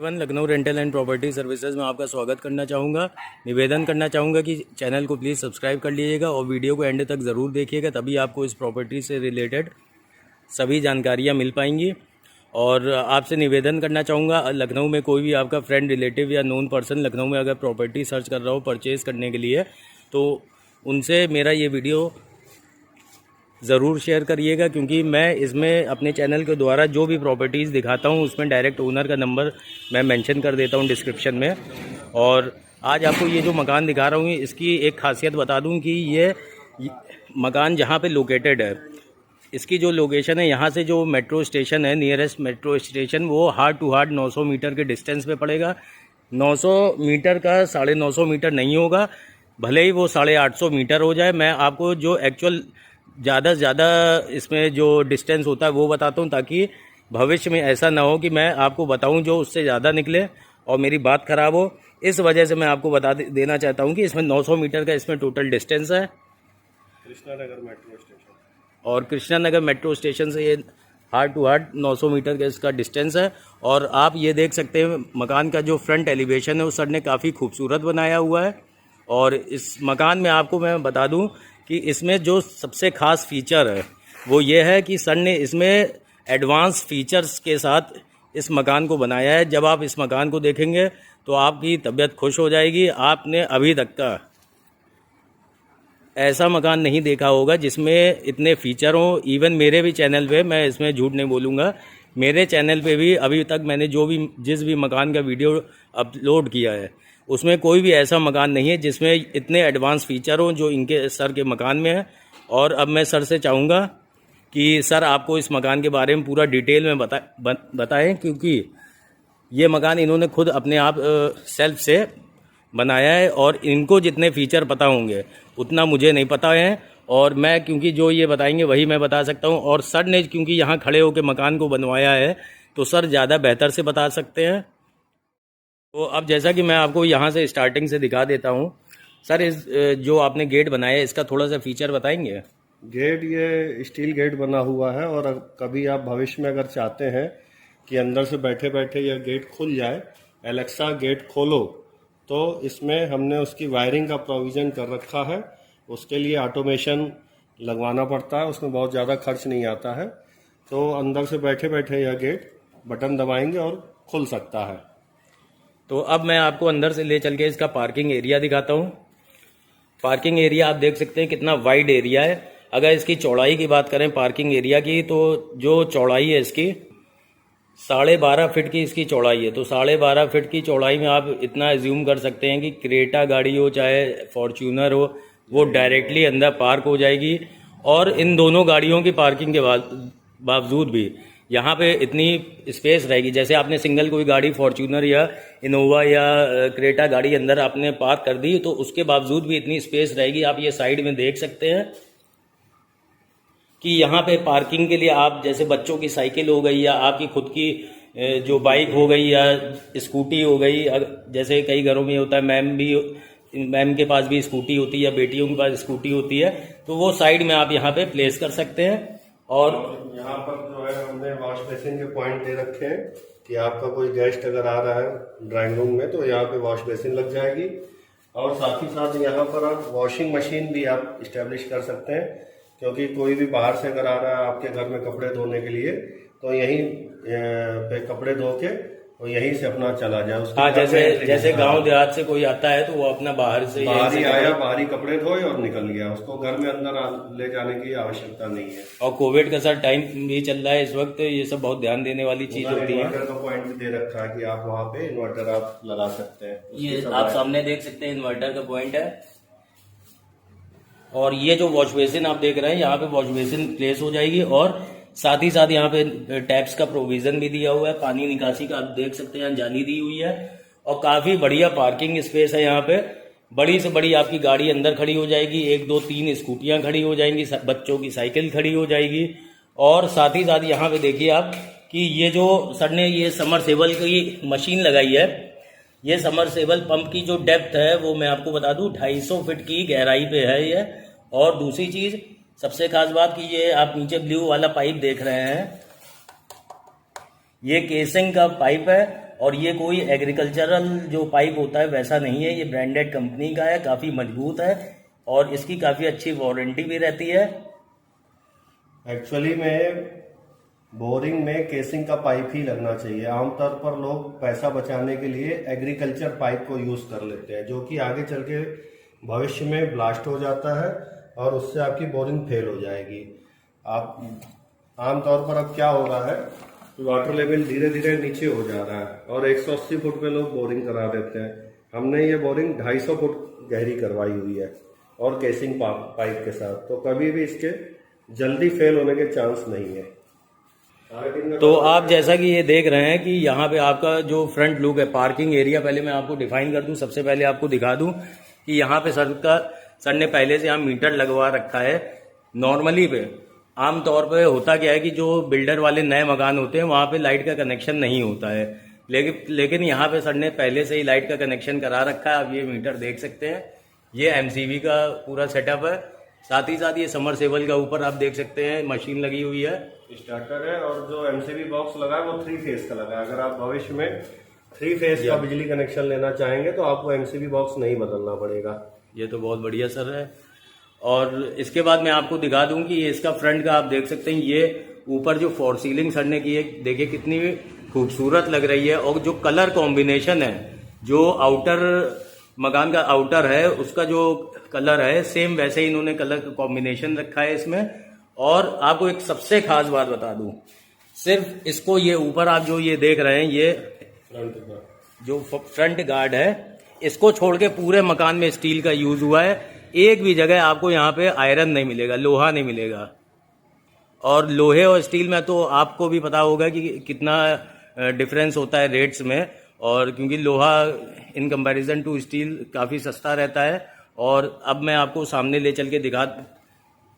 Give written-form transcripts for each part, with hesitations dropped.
Lucknow rental and property services में आपका स्वागत करना चाहूँगा। निवेदन करना चाहूँगा कि चैनल को प्लीज़ सब्सक्राइब कर लीजिएगा और वीडियो को एंड तक ज़रूर देखिएगा, तभी आपको इस प्रॉपर्टी से रिलेटेड सभी जानकारियाँ मिल पाएंगी। और आपसे निवेदन करना चाहूँगा, लखनऊ में कोई भी आपका फ्रेंड, रिलेटिव या नोन पर्सन लखनऊ में अगर प्रॉपर्टी सर्च कर रहा हो परचेज़ करने के लिए, तो उनसे मेरा ये वीडियो ज़रूर शेयर करिएगा, क्योंकि मैं इसमें अपने चैनल के द्वारा जो भी प्रॉपर्टीज़ दिखाता हूँ उसमें डायरेक्ट ओनर का नंबर मैं मेंशन कर देता हूँ डिस्क्रिप्शन में। और आज आपको ये जो मकान दिखा रहा हूँ इसकी एक खासियत बता दूँ कि ये मकान जहाँ पे लोकेटेड है, इसकी जो लोकेशन है, यहाँ से जो मेट्रो स्टेशन है, नियरेस्ट मेट्रो स्टेशन, वो हार्ट टू हार्ट 900 मीटर के डिस्टेंस पे पड़ेगा। 900 मीटर का 950 मीटर नहीं होगा, भले ही वो 850 मीटर हो जाए। मैं आपको जो एक्चुअल ज़्यादा से ज़्यादा इसमें जो डिस्टेंस होता है वो बताता हूँ, ताकि भविष्य में ऐसा ना हो कि मैं आपको बताऊँ जो उससे ज़्यादा निकले और मेरी बात ख़राब हो। इस वजह से मैं आपको बता देना चाहता हूँ कि इसमें 900 मीटर का इसमें टोटल डिस्टेंस है। कृष्णानगर मेट्रो स्टेशन, और कृष्णानगर मेट्रो स्टेशन से ये हार्ट टू हार्ट 900 मीटर का इसका डिस्टेंस है। और आप ये देख सकते हैं मकान का जो फ्रंट एलिवेशन है, उस सर ने काफ़ी खूबसूरत बनाया हुआ है। और इस मकान में आपको मैं बता दूं कि इसमें जो सबसे ख़ास फीचर है वो ये है कि सर ने इसमें एडवांस फीचर्स के साथ इस मकान को बनाया है। जब आप इस मकान को देखेंगे तो आपकी तबीयत खुश हो जाएगी। आपने अभी तक का ऐसा मकान नहीं देखा होगा जिसमें इतने फीचर हों। इवन मेरे भी चैनल पे, मैं इसमें झूठ नहीं बोलूँगा, मेरे चैनल पे भी अभी तक मैंने जिस भी मकान का वीडियो अपलोड किया है उसमें कोई भी ऐसा मकान नहीं है जिसमें इतने एडवांस फीचर हों जो इनके सर के मकान में है। और अब मैं सर से चाहूँगा कि सर आपको इस मकान के बारे में पूरा डिटेल में बताएं, क्योंकि ये मकान इन्होंने खुद अपने आप सेल्फ से बनाया है और इनको जितने फीचर पता होंगे उतना मुझे नहीं पता है। और मैं, क्योंकि जो ये बताएंगे वही मैं बता सकता हूँ, और सर ने क्योंकि यहाँ खड़े होकर मकान को बनवाया है तो सर ज़्यादा बेहतर से बता सकते हैं। तो अब जैसा कि मैं आपको यहाँ से स्टार्टिंग से दिखा देता हूँ, सर इस जो आपने गेट बनाया है इसका थोड़ा सा फीचर बताएंगे। गेट ये स्टील गेट बना हुआ है, और कभी आप भविष्य में अगर चाहते हैं कि अंदर से बैठे बैठे यह गेट खुल जाए, एलेक्सा गेट खोलो, तो इसमें हमने उसकी वायरिंग का प्रोविज़न कर रखा है। उसके लिए ऑटोमेशन लगवाना पड़ता है, उसमें बहुत ज़्यादा खर्च नहीं आता है। तो अंदर से बैठे बैठे यह गेट बटन दबाएंगे और खुल सकता है। तो अब मैं आपको अंदर से ले चल के इसका पार्किंग एरिया दिखाता हूँ। पार्किंग एरिया आप देख सकते हैं कितना वाइड एरिया है। अगर इसकी चौड़ाई की बात करें पार्किंग एरिया की, तो जो चौड़ाई है इसकी 12.5 फीट की इसकी चौड़ाई है। तो 12.5 फीट की चौड़ाई में आप इतना एज्यूम कर सकते हैं कि क्रेटा गाड़ी हो चाहे फॉर्च्यूनर हो, वो डायरेक्टली अंदर पार्क हो जाएगी। और इन दोनों गाड़ियों की पार्किंग के बावजूद भी यहाँ पे इतनी स्पेस रहेगी। जैसे आपने सिंगल कोई गाड़ी फॉर्च्यूनर या इनोवा या क्रेटा गाड़ी अंदर आपने पार्क कर दी, तो उसके बावजूद भी इतनी स्पेस रहेगी। आप ये साइड में देख सकते हैं कि यहाँ पे पार्किंग के लिए आप, जैसे बच्चों की साइकिल हो गई या आपकी खुद की जो बाइक हो गई या स्कूटी हो गई, जैसे कई घरों में होता है, मैम के पास भी स्कूटी होती है या बेटियों के पास स्कूटी होती है, तो वो साइड में आप यहाँ पे प्लेस कर सकते हैं। और यहाँ पर जो है हमने वॉश बेसिन के पॉइंट दे रखे हैं कि आपका कोई गेस्ट अगर आ रहा है ड्राइंग रूम में तो यहाँ पे वॉश बेसिन लग जाएगी। और साथ ही साथ यहाँ पर आप वॉशिंग मशीन भी आप इस्टेब्लिश कर सकते हैं, क्योंकि कोई भी बाहर से अगर आ रहा है आपके घर में कपड़े धोने के लिए, तो यहीं पे कपड़े धो के और यहीं से अपना चला जाए। हाँ, जैसे गांव देहात से कोई आता है तो वो अपना बाहर ही आया, बाहर ही कपड़े धोए और निकल गया, उसको घर में अंदर ले जाने की आवश्यकता नहीं है। और कोविड का सर टाइम भी चल रहा है इस वक्त, ये सब बहुत ध्यान देने वाली चीज होती है। इन्वर्टर का पॉइंट भी दे रखा है कि आप वहाँ पे इन्वर्टर आप लगा सकते हैं। ये आप सामने देख सकते हैं इन्वर्टर का पॉइंट है। और ये जो वॉश बेसिन आप देख रहे हैं, यहाँ पे वॉश बेसिन प्लेस हो जाएगी। और साथ ही साथ यहाँ पे टैप्स का प्रोविजन भी दिया हुआ है, पानी निकासी का आप देख सकते हैं, यहाँ जाली दी हुई है। और काफी बढ़िया पार्किंग स्पेस है। यहाँ पे बड़ी से बड़ी आपकी गाड़ी अंदर खड़ी हो जाएगी, 1 2 3 स्कूटियां खड़ी हो जाएंगी, बच्चों की साइकिल खड़ी हो जाएगी। और साथ ही साथ यहाँ पे देखिए आप कि ये जो सर ने ये समरसेबल की मशीन लगाई है, ये समरसेबल पंप की जो डेप्थ है वो मैं आपको बता दूं 250 फीट की गहराई पे है ये। और दूसरी चीज, सबसे खास बात कि ये आप नीचे ब्लू वाला पाइप देख रहे हैं, ये केसिंग का पाइप है। और ये कोई एग्रीकल्चरल जो पाइप होता है वैसा नहीं है, ये ब्रांडेड कंपनी का है, काफ़ी मजबूत है और इसकी काफ़ी अच्छी वारंटी भी रहती है। एक्चुअली में बोरिंग में केसिंग का पाइप ही लगना चाहिए। आमतौर पर लोग पैसा बचाने के लिए एग्रीकल्चर पाइप को यूज कर लेते हैं, जो कि आगे चल के भविष्य में ब्लास्ट हो जाता है और उससे आपकी बोरिंग फेल हो जाएगी। आप आमतौर पर अब क्या हो रहा है, वाटर लेवल धीरे धीरे नीचे हो जा रहा है और 180 फुट पे लोग बोरिंग करा देते हैं। हमने ये बोरिंग 250 फुट गहरी करवाई हुई है और केसिंग पाइप के साथ, तो कभी भी इसके जल्दी फेल होने के चांस नहीं है। तो आप जैसा कि ये देख रहे हैं कि यहाँ पे आपका जो फ्रंट लुक है, पार्किंग एरिया, पहले मैं आपको डिफाइन कर दूं। सबसे पहले आपको दिखा दूं कि यहाँ पे सर ने पहले से यहाँ मीटर लगवा रखा है। नॉर्मली पे आमतौर पे होता क्या है कि जो बिल्डर वाले नए मकान होते हैं वहाँ पे लाइट का कनेक्शन नहीं होता है, लेकिन यहाँ पे सर ने पहले से ही लाइट का कनेक्शन करा रखा है। आप ये मीटर देख सकते हैं, ये एमसीबी का पूरा सेटअप है। साथ ही साथ ये समरसेबल का ऊपर आप देख सकते हैं मशीन लगी हुई है, स्टार्टर है, और जो एमसीबी बॉक्स लगा है वो 3 फेज का लगा है। अगर आप भविष्य में 3 फेज का बिजली कनेक्शन लेना चाहेंगे तो आपको एमसीबी बॉक्स नहीं बदलना पड़ेगा। ये तो बहुत बढ़िया सर है। और इसके बाद मैं आपको दिखा दूं कि ये इसका फ्रंट का आप देख सकते हैं, ये ऊपर जो फॉर सीलिंग सर ने की है, देखिए कितनी खूबसूरत लग रही है। और जो कलर कॉम्बिनेशन है, जो आउटर मकान का आउटर है उसका जो कलर है, सेम वैसे ही इन्होंने कलर का कॉम्बिनेशन रखा है इसमें। और आपको एक सबसे खास बात बता दूं, सिर्फ इसको ये ऊपर आप जो ये देख रहे हैं, ये जो फ्रंट गार्ड है, इसको छोड़ के पूरे मकान में स्टील का यूज हुआ है। एक भी जगह आपको यहाँ पे आयरन नहीं मिलेगा, लोहा नहीं मिलेगा। और लोहे और स्टील में तो आपको भी पता होगा कि कितना डिफरेंस होता है रेट्स में, और क्योंकि लोहा इन कंपैरिजन टू स्टील काफ़ी सस्ता रहता है। और अब मैं आपको सामने ले चल के दिखा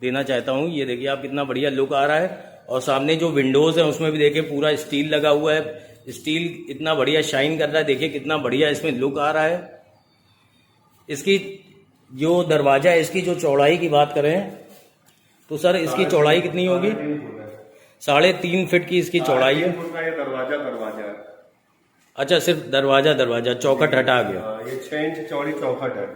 देना चाहता हूँ। ये देखिए आप, कितना बढ़िया लुक आ रहा है। और सामने जो विंडोज़ है उसमें भी देखिए पूरा स्टील लगा हुआ है, स्टील इतना बढ़िया शाइन कर रहा है, देखिए कितना बढ़िया इसमें लुक आ रहा है। इसकी जो दरवाजा है, इसकी जो चौड़ाई की बात करें तो सर इसकी चौड़ाई कितनी होगी? 3.5 फीट की इसकी चौड़ाई है। दरवाजा है। अच्छा, सिर्फ दरवाजा चौखट हटा गया। ये 6 इंच चौड़ी चौखट है।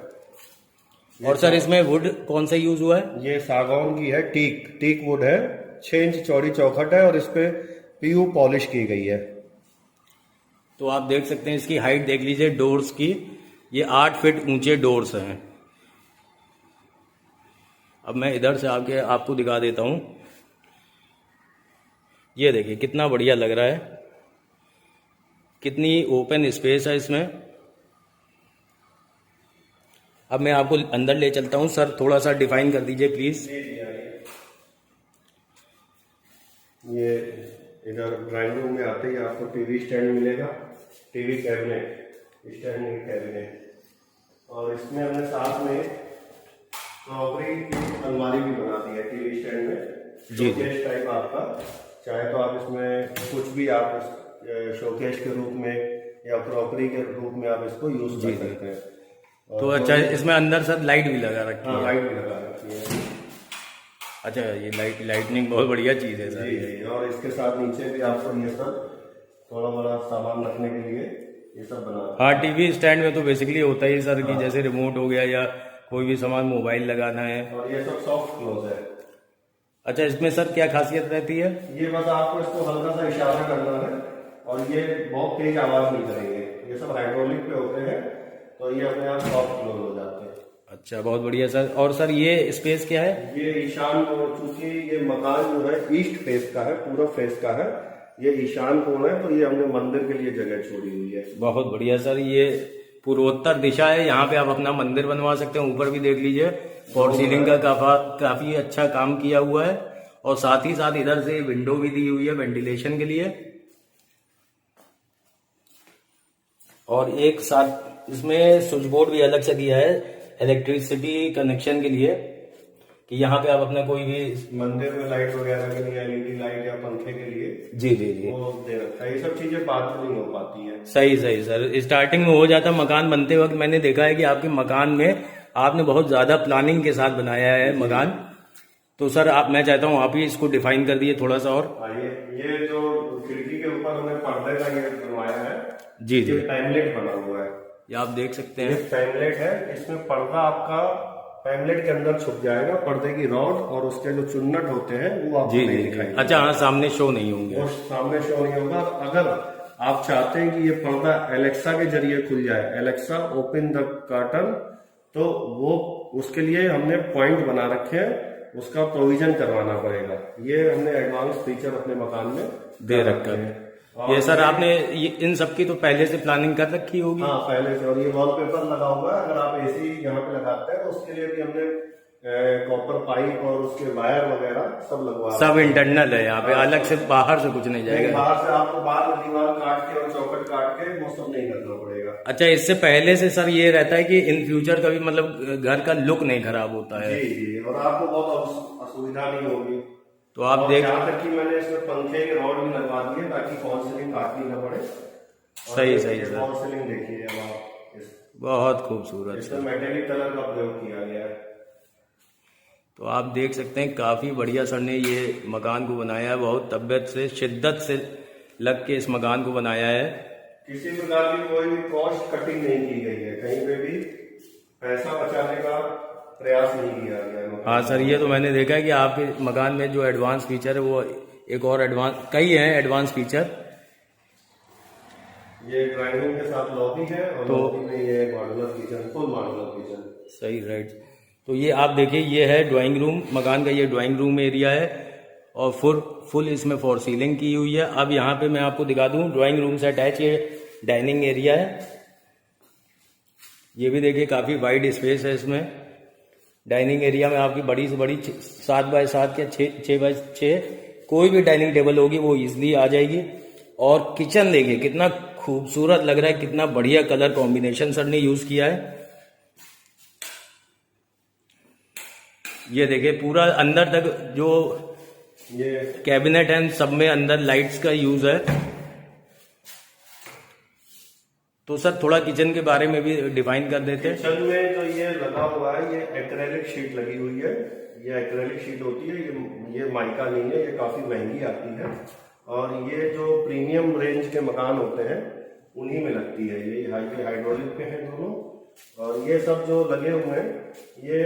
और सर इसमें वुड कौन सा यूज हुआ है? ये सागौन की है, टीक वुड है। 6 इंच चौड़ी चौखट है और इस पे पीयू पॉलिश की गई है। तो आप देख सकते हैं इसकी हाइट देख लीजिए डोर्स की, ये 8 फीट ऊंचे डोर्स हैं। अब मैं इधर से आपको दिखा देता हूं। ये देखिए कितना बढ़िया लग रहा है, कितनी ओपन स्पेस है इसमें। अब मैं आपको अंदर ले चलता हूं। सर थोड़ा सा डिफाइन कर दीजिए प्लीज। ये इधर ड्राइंग रूम में आते ही आपको टीवी स्टैंड मिलेगा, टीवी कैबिनेट, स्टैंडिंग कैबिनेट, और इसमें हमने साथ में क्रॉकरी की अलमारी भी बना दी है टीवी स्टैंड में। शोकेस टाइप आपका, चाहे तो आप इसमें कुछ भी आप शोकेस के रूप में या क्रॉकरी के रूप में आप इसको यूज कर सकते हैं। तो अच्छा, इसमें अंदर सर लाइट भी लगा रखी है? लाइट भी लगा रखी है। अच्छा, ये लाइटनिंग बहुत बढ़िया चीज है सर। जी, और इसके साथ नीचे भी आपको ये सब थोड़ा बड़ा सामान रखने के लिए ये सब बना। हाँ, टीवी स्टैंड में तो बेसिकली होता ही सर कि जैसे रिमोट हो गया या कोई भी सामान मोबाइल लगाना है। और ये सब सॉफ्ट क्लोज है। अच्छा, इसमें सर क्या खासियत रहती है? ये बस आपको इसको हल्का सा इशारा करना है और ये बहुत तेज आवाज नहीं करेंगे। ये सब हाइड्रोलिक पे होते हैं तो ये अपने आप सॉफ्ट क्लोज हो जाते हैं। अच्छा, बहुत बढ़िया सर। और सर ये स्पेस क्या है? ये ईशान, चूंकि ये मकान जो है ईस्ट फेस का है, पूरा फेस का है, ये ईशान कोण है, तो ये हमने मंदिर के लिए जगह छोड़ी हुई है। बहुत बढ़िया सर। ये पूर्वोत्तर दिशा है, यहाँ पे आप अपना मंदिर बनवा सकते हैं। ऊपर भी देख लीजिए फॉर सीलिंग का काफी अच्छा काम किया हुआ है। और साथ ही साथ इधर से विंडो भी दी हुई है वेंटिलेशन के लिए। और एक साथ इसमें स्विच बोर्ड भी अलग से दिया है इलेक्ट्रिसिटी कनेक्शन के लिए, कि यहाँ पे आप अपना कोई भी मंदिर में लाइट वगैरह के लिए, एलईडी लाइट या पंखे के लिए जी वो दे रखा है। ये सब चीजें बाद में नहीं हो पाती है। सही सर। स्टार्टिंग में हो जाता, मकान बनते वक्त मैंने देखा है कि आपके मकान में आपने बहुत ज्यादा प्लानिंग के साथ बनाया है मकान। तो सर मैं चाहता हूँ आप ही इसको डिफाइन कर दिए थोड़ा सा और। ये जो खिड़की के ऊपर हमने पर्दे का ये बनवाया है, जी जी, ये पैमलेट बना हुआ है, ये आप देख सकते ये हैं। पैमलेट है। इसमें पर्दा आपका पैमलेट के अंदर छुप जाएगा, पर्दे की रॉड और उसके जो चुन्नट होते हैं वो आपको जी नहीं जी जी, दिखाई अच्छा हाँ, सामने शो नहीं होंगे। वो सामने शो नहीं होगा। अगर आप चाहते हैं कि ये पर्दा एलेक्सा के जरिए खुल जाए, एलेक्सा ओपन द कर्टन, तो वो उसके लिए हमने पॉइंट बना रखे हैं, उसका प्रोविजन करवाना पड़ेगा। ये हमने एडवांस फीचर अपने मकान में दे रखा है। ये सर आपने इन सब की तो पहले से प्लानिंग कर रखी होगी। हाँ पहले से, और ये वॉलपेपर लगा हुआ है। अगर आप एसी यहाँ पे लगाते हैं तो उसके लिए भी हमने कॉपर पाइप और उसके वायर वगैरह सब लगवा, सब इंटरनल है यहाँ पे, अलग से बाहर से कुछ नहीं जाएगा। बाहर से आपको बाहर में दीवार काट के और चौखट काट के वो सब नहीं करना पड़ेगा। अच्छा, इससे पहले से सर ये रहता है कि इन फ्यूचर कभी मतलब घर का लुक नहीं खराब होता है। जी जी, और आपको बहुत असुविधा नहीं होगी। तो आप देख, यहाँ तक कि मैंने इसमें पंखे के रॉड भी लगवा दिए ताकि फॉल सीलिंग काटनी न पड़े। सही सही सर, फॉल सीलिंग देखिए अब आप, बहुत खूबसूरत इसमें सर। मेटेलिक कलर का प्रयोग किया गया है। तो आप देख सकते हैं काफी बढ़िया सर ने ये मकान को बनाया है, बहुत तबियत से शिद्दत से लग के इस मकान को बनाया है। किसी प्रकार की कोई भी कॉस्ट कटिंग नहीं की गई है, कहीं पे भी पैसा बचाने का प्रयास नहीं किया गया है। हाँ सर, ये तो मैंने देखा है कि आपके मकान में जो एडवांस फीचर है वो एक और एडवांस, कई हैं एडवांस फीचर। ये ड्राइंग रूम के साथ लॉबी है और तो लॉबी में ये modular kitchen, full modular kitchen. सही, राइट। तो ये आप देखिए, ये है ड्राइंग रूम, मकान का ये ड्राइंग रूम एरिया है और फुल इसमें फॉर सीलिंग की हुई है। अब यहाँ पे मैं आपको दिखा दूं, ड्राइंग रूम से अटैच ये डाइनिंग एरिया है। ये भी देखिए काफी वाइड स्पेस है इसमें। डाइनिंग एरिया में आपकी बड़ी से बड़ी 7x7 या 6x6 कोई भी डाइनिंग टेबल होगी वो इजिली आ जाएगी। और किचन देखिए कितना खूबसूरत लग रहा है, कितना बढ़िया कलर कॉम्बिनेशन सर ने यूज किया है। ये देखिए पूरा अंदर तक जो ये कैबिनेट है सब में अंदर लाइट्स का यूज है। तो सर थोड़ा किचन के बारे में भी डिफाइन कर देते हैं। किचन में जो ये लगा हुआ है, ये एक्रेलिक शीट लगी हुई है। ये एक्रेलिक शीट होती है, ये माइका नहीं है, ये काफी महंगी आती है और ये जो प्रीमियम रेंज के मकान होते हैं उन्हीं में लगती है। ये हाइड्रोलिक पे है दोनों, और ये सब जो लगे हुए हैं ये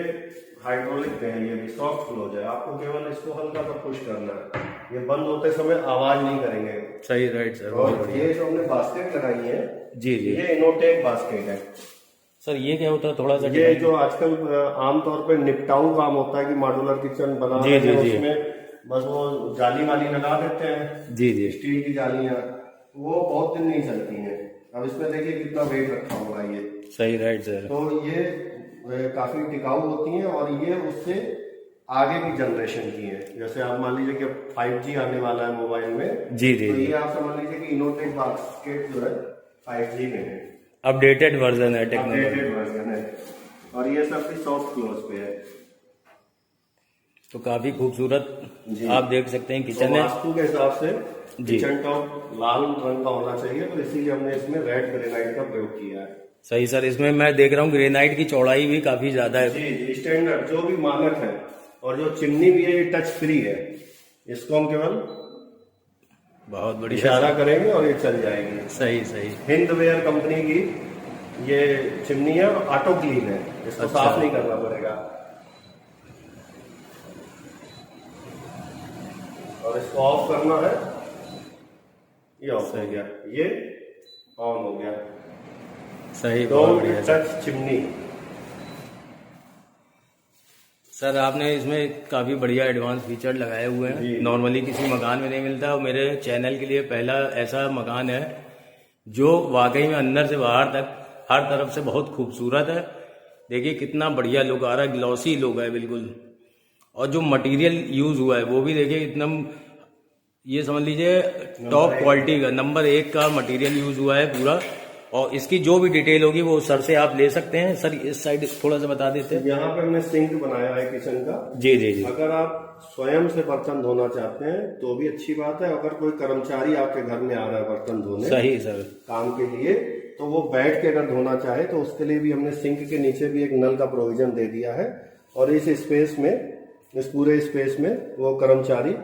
हाइड्रोलिक पे है। ये भी सॉफ्ट क्लोज है, आपको केवल इसको हल्का सा पुश करना है, ये बंद होते समय आवाज नहीं करेंगे। सही, राइट सर। और ये जो हमने बास्केट लगाई है, जी जी, ये इनोटेक बास्केट है। सर ये क्या होता है थोड़ा सा? ये जो आजकल आमतौर पे निपटाऊ काम होता है कि मॉड्यूलर किचन बना रहे हैं, उसमें बस वो जाली वाली लगा देते हैं, जी जी, स्टील की जालियां, वो बहुत दिन नहीं चलती हैं। अब इसमें देखिए कितना वेट रखा हुआ है ये। सही, राइट सर। तो ये काफी टिकाऊ होती हैं और ये उससे आगे की जनरेशन की है। जैसे आप मान लीजिए कि 5G आने वाला है मोबाइल में, जी जी, तो ये आप समझ लीजिए कि इनोटेक बास्केट जो है 5G में है, अपडेटेड वर्जन है, टेक्नोलॉजी अपडेटेड वर्जन है। और ये सब भी सॉफ्ट क्लोज पे है। तो काफी खूबसूरत आप देख सकते हैं तो किचन है। वास्तु के हिसाब से जी, किचन टॉप लाल रंग का होना चाहिए, तो इसीलिए हमने इसमें रेड ग्रेनाइट का प्रयोग किया है। सही सर। इसमें मैं देख रहा हूँ ग्रेनाइट की चौड़ाई भी काफी ज्यादा है। जी जी, स्टैंडर्ड जो भी मानक है। और जो चिमनी भी है ये टच फ्री है, इसको हम केवल बहुत बढ़िया, इशारा करेंगे और ये चल जाएगी। सही सही। हिंदवेयर कंपनी की ये चिमनी है, ऑटो क्लीन है, इसको अच्छा, साफ नहीं करना पड़ेगा। और इसको ऑफ करना है, ये ऑफ हो गया, ये ऑन हो गया। सही, बहुत बढ़िया सर। Touch chimney. सर आपने इसमें काफी बढ़िया एडवांस फीचर लगाए हुए हैं, नॉर्मली किसी मकान में नहीं मिलता। और मेरे चैनल के लिए पहला ऐसा मकान है जो वाकई में अंदर से बाहर तक हर तरफ से बहुत खूबसूरत है। देखिए कितना बढ़िया लुक आ रहा है, ग्लॉसी लुक है बिल्कुल। और जो मटेरियल यूज हुआ है वो भी देखिए एकदम, ये समझ लीजिए टॉप क्वालिटी का, नंबर 1 का मटेरियल यूज हुआ है पूरा। और इसकी जो भी डिटेल होगी वो सर से आप ले सकते हैं। सर इस साइड थोड़ा सा बता देते हैं। यहाँ पे हमने सिंक बनाया है किचन का। जी जी जी, अगर आप स्वयं से बर्तन धोना चाहते हैं तो भी अच्छी बात है। अगर कोई कर्मचारी आपके घर में आ रहा है बर्तन धोने सही सर, काम के लिए, तो वो बैठ के अगर धोना चाहे तो उसके लिए भी हमने सिंक के नीचे भी एक नल का प्रोविजन दे दिया है। और इस स्पेस में, इस पूरे स्पेस में वो कर्मचारी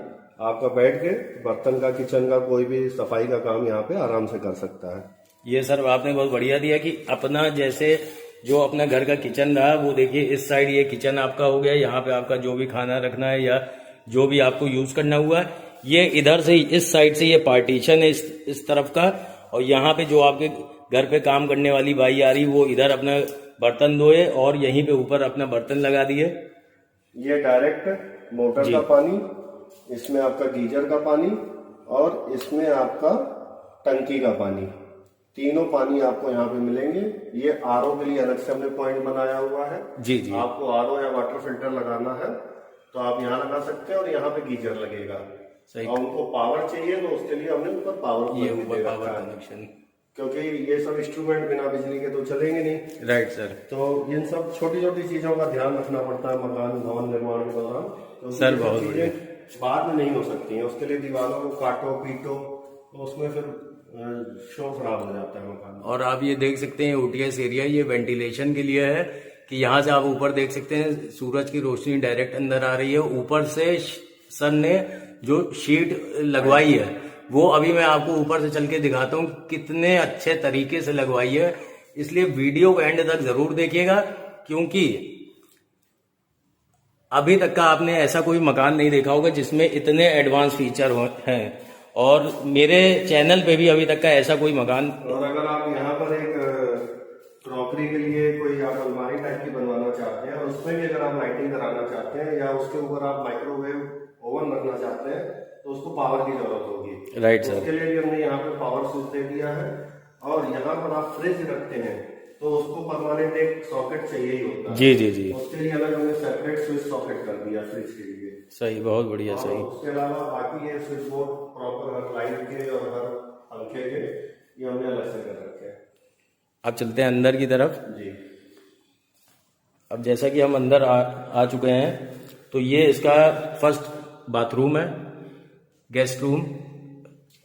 आपका बैठ के बर्तन का, किचन का कोई भी सफाई का काम यहाँ पे आराम से कर सकता है। ये सर आपने बहुत बढ़िया दिया कि अपना जैसे जो अपना घर का किचन रहा वो देखिए, इस साइड ये किचन आपका हो गया, यहाँ पे आपका जो भी खाना रखना है या जो भी आपको यूज करना हुआ है, ये इधर से इस साइड से ये पार्टीशन है इस तरफ का, और यहाँ पे जो आपके घर पे काम करने वाली बाई आ रही वो इधर अपना बर्तन धोए और यहीं पे ऊपर अपना बर्तन लगा दिए। ये डायरेक्ट मोटर का पानी, इसमें आपका गीजर का पानी और इसमें आपका टंकी का पानी, तीनों पानी आपको यहाँ पे मिलेंगे। ये आरओ के लिए अलग से हमने पॉइंट बनाया हुआ है। जी जी। आपको आरओ या वाटर फिल्टर लगाना है तो आप यहाँ लगा सकते हैं और यहाँ पे गीजर लगेगा। सही। और उनको पावर चाहिए तो उसके लिए हमने ऊपर पावर, ये ऊपर पावर कनेक्शन, क्योंकि ये सब इंस्ट्रूमेंट बिना बिजली के तो चलेंगे नहीं। Right sir. तो इन सब छोटी छोटी चीजों का ध्यान रखना पड़ता है मकान भवन निर्माण के दौरान। तो सर बहुत बढ़िया। बाद में नहीं हो सकती हैं, उसके लिए दीवारों को काटो पीटो तो उसमें फिर शो खराब हो जाता है मकान। और आप ये देख सकते हैं ओटीएस एरिया ये वेंटिलेशन के लिए है कि यहाँ से आप ऊपर देख सकते हैं सूरज की रोशनी डायरेक्ट अंदर आ रही है। ऊपर से सर ने जो शीट लगवाई है वो अभी मैं आपको ऊपर से चल के दिखाता हूँ कितने अच्छे तरीके से लगवाई है, इसलिए वीडियो को एंड तक जरूर देखिएगा, क्योंकि अभी तक का आपने ऐसा कोई मकान नहीं देखा होगा जिसमें इतने एडवांस फीचर हैं, और मेरे चैनल पे भी अभी तक का ऐसा कोई मकान। और अगर आप यहाँ पर एक क्रॉकरी के लिए कोई आप अलमारी टाइप की बनवाना चाहते हैं और उसमें भी अगर आप लाइटिंग कराना चाहते हैं या उसके ऊपर आप माइक्रोवेव ओवन रखना चाहते हैं तो उसको पावर की जरूरत होगी। Right sir. उसके लिए भी हमने यहाँ पे पावर स्विच दे दिया है। और यहाँ पर आप फ्रिज रखते हैं तो उसको परमानेंट एक सॉकेट चाहिए ही होता है। जी जी जी। उसके लिए अलग हमने सेपरेट स्विच सॉकेट कर दिया फ्रिज के लिए। सही, बहुत बढ़िया। सही। उसके अलावा बाकी ये स्विच बोर्ड प्रॉपर हर लाइट के और हर पंखे के ये हमने अलग से कर रखे हैं। अब चलते हैं अंदर की तरफ जी। अब जैसा कि हम अंदर आ चुके हैं, तो ये इसका फर्स्ट बाथरूम है, गेस्ट रूम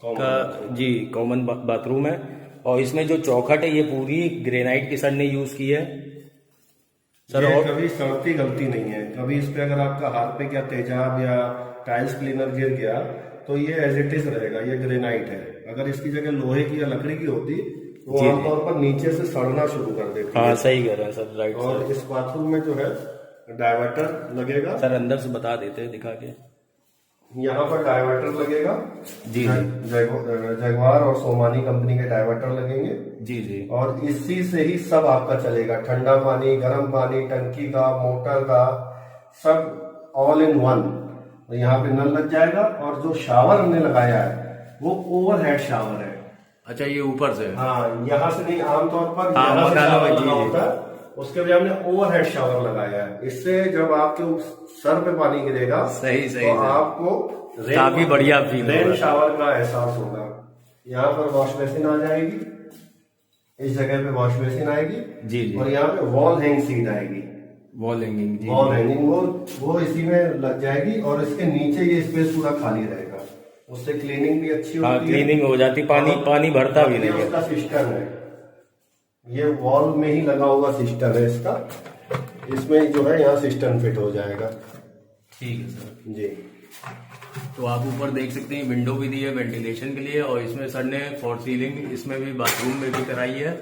का जी कॉमन बाथरूम है। और इसमें जो चौखट है ये पूरी ग्रेनाइट की सर ने यूज की है सर। और कभी सड़ती गलती नहीं है, कभी इस पे अगर आपका हाथ पे क्या तेजाब या टाइल्स क्लीनर गिर गया तो ये एज इट इज रहेगा। ये ग्रेनाइट है, अगर इसकी जगह लोहे की या लकड़ी की होती तो आमतौर पर नीचे से सड़ना शुरू कर देती है। हाँ सही कह रहे हैं सर, राइट। और इस बाथरूम में जो है डाइवर्टर लगेगा सर, अंदर से बता देते हैं दिखा के। यहाँ पर डाइवर्टर लगेगा जी। जगवार और सोमानी कंपनी के डाइवर्टर लगेंगे। जी जी। और इसी से ही सब आपका चलेगा, ठंडा पानी, गर्म पानी, टंकी का, मोटर का, सब ऑल इन वन। तो यहाँ पे नल लग जाएगा। और जो शावर हमने लगाया है वो ओवरहेड शावर है। अच्छा, ये ऊपर से? हाँ, यहाँ से नहीं, आमतौर पर हाँ, यहाँ से शावर जी, लगा होता है, उसके लिए हमने ओवरहेड शावर लगाया है। इससे जब आपके सर पे पानी गिरेगा सही सही तो आपको काफी बढ़िया फील रेन शावर का एहसास होगा। यहाँ पर वॉश बेसिन आ जाएगी, इस जगह पे वॉश बेसिन आएगी। जी जी। और यहाँ पे वॉल हैंग सीट आएगी। Wall hanging? जी। वॉल हैंगिंग वो इसी में लग जाएगी और इसके नीचे ये स्पेस पूरा खाली रहेगा, उससे क्लीनिंग भी अच्छी होती है। क्लीनिंग हो जाती, पानी भरता भी नहीं है। उसका सिस्टम है, ये वॉल में ही लगा हुआ सिस्टम है इसका। इसमें जो है यहाँ सिस्टम फिट हो जाएगा। ठीक है सर जी। तो आप ऊपर देख सकते हैं विंडो भी दी है वेंटिलेशन के लिए, और इसमें सर ने फॉर सीलिंग इसमें भी बाथरूम में भी कराई है।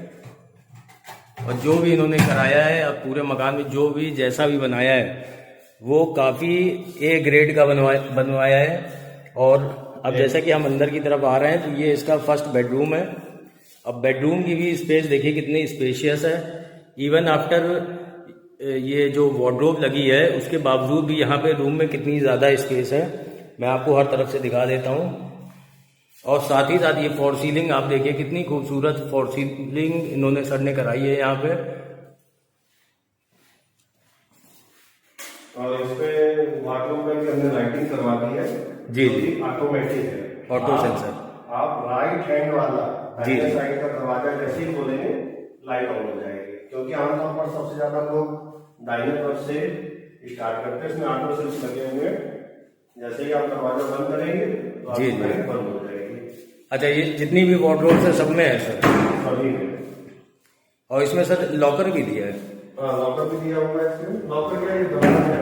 और जो भी इन्होंने कराया है अब पूरे मकान में जो भी जैसा भी बनाया है वो काफी ए ग्रेड का बनवाया है। और अब जैसा कि हम अंदर की तरफ आ रहे हैं तो ये इसका फर्स्ट बेडरूम है। अब बेडरूम की भी स्पेस देखिए कितनी स्पेशियस है। इवन आफ्टर ये जो वार्डरोब लगी है उसके बावजूद भी यहाँ पे रूम में कितनी ज़्यादा स्पेस है, मैं आपको हर तरफ से दिखा देता हूँ। और साथ ही साथ ये फॉर सीलिंग आप देखिए कितनी खूबसूरत फॉर सीलिंग इन्होंने सर ने कराई है यहाँ पे। और इसमें वाटरूम में भी हमने लाइटिंग करवा दी है। जी जी। ऑटोमेटिक है, ऑटो सेंसर। आप राइट हैंड वाला जी जी साइड का दरवाजा जैसे ही खोलेंगे लाइट ऑन हो जाएगी, क्योंकि आमतौर पर सबसे ज्यादा लोग दाहिने तरफ से स्टार्ट करते हैं। इसमें ऑटो स्विच लगे हुए हैं, जैसे ही आप दरवाजा बंद करेंगे तो जी जी लाइट बंद हो जाएगी। अच्छा, ये जितनी भी वार्डरोब्स है सब में है सर? सभी में। और इसमें सर लॉकर भी दिया है? हाँ, लॉकर भी दिया हुआ है इसमें। लॉकर क्या, ये दराज है।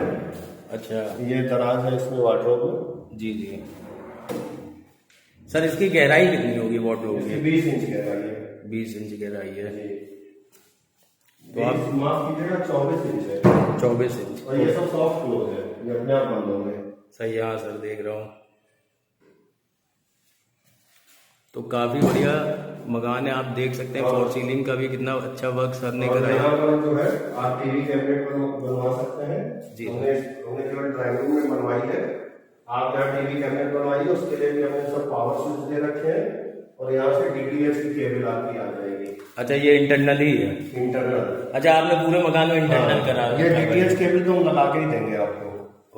अच्छा, ये दराज है इसमें वार्डरोब। जी जी। सर इसकी गहराई कितनी होगी वार्डरोब की? 20 इंच गहराई है। 20 इंच गहराई है। तो आप माफ कीजिएगा 24 इंच है। 24 इंच। और ये सब सॉफ्ट क्लोज है, ये अपने आप बंद होंगे। सही है, हाँ सर देख रहा हूँ। तो काफी बढ़िया मकान है, आप देख सकते हैं। फॉर सीलिंग का भी कितना अच्छा वर्क सर ने कराया। यहाँ पर जो है आप टीवी कैबिनेट बनवा सकते हैं जी। हमने जो ड्राइंग रूम में बनवाई है, आप यहाँ टीवी कैबिनेट बनवाइए, उसके लिए भी हमने सब पावर स्विच दे रखे हैं और यहाँ से डीटीएच की केबल आपकी आ जाएगी। अच्छा ये इंटरनल ही है? इंटरनल। अच्छा आपने पूरे मकान में इंटरनल करा ये डीटीएच केबल तो हम लगा के ही देंगे आपको।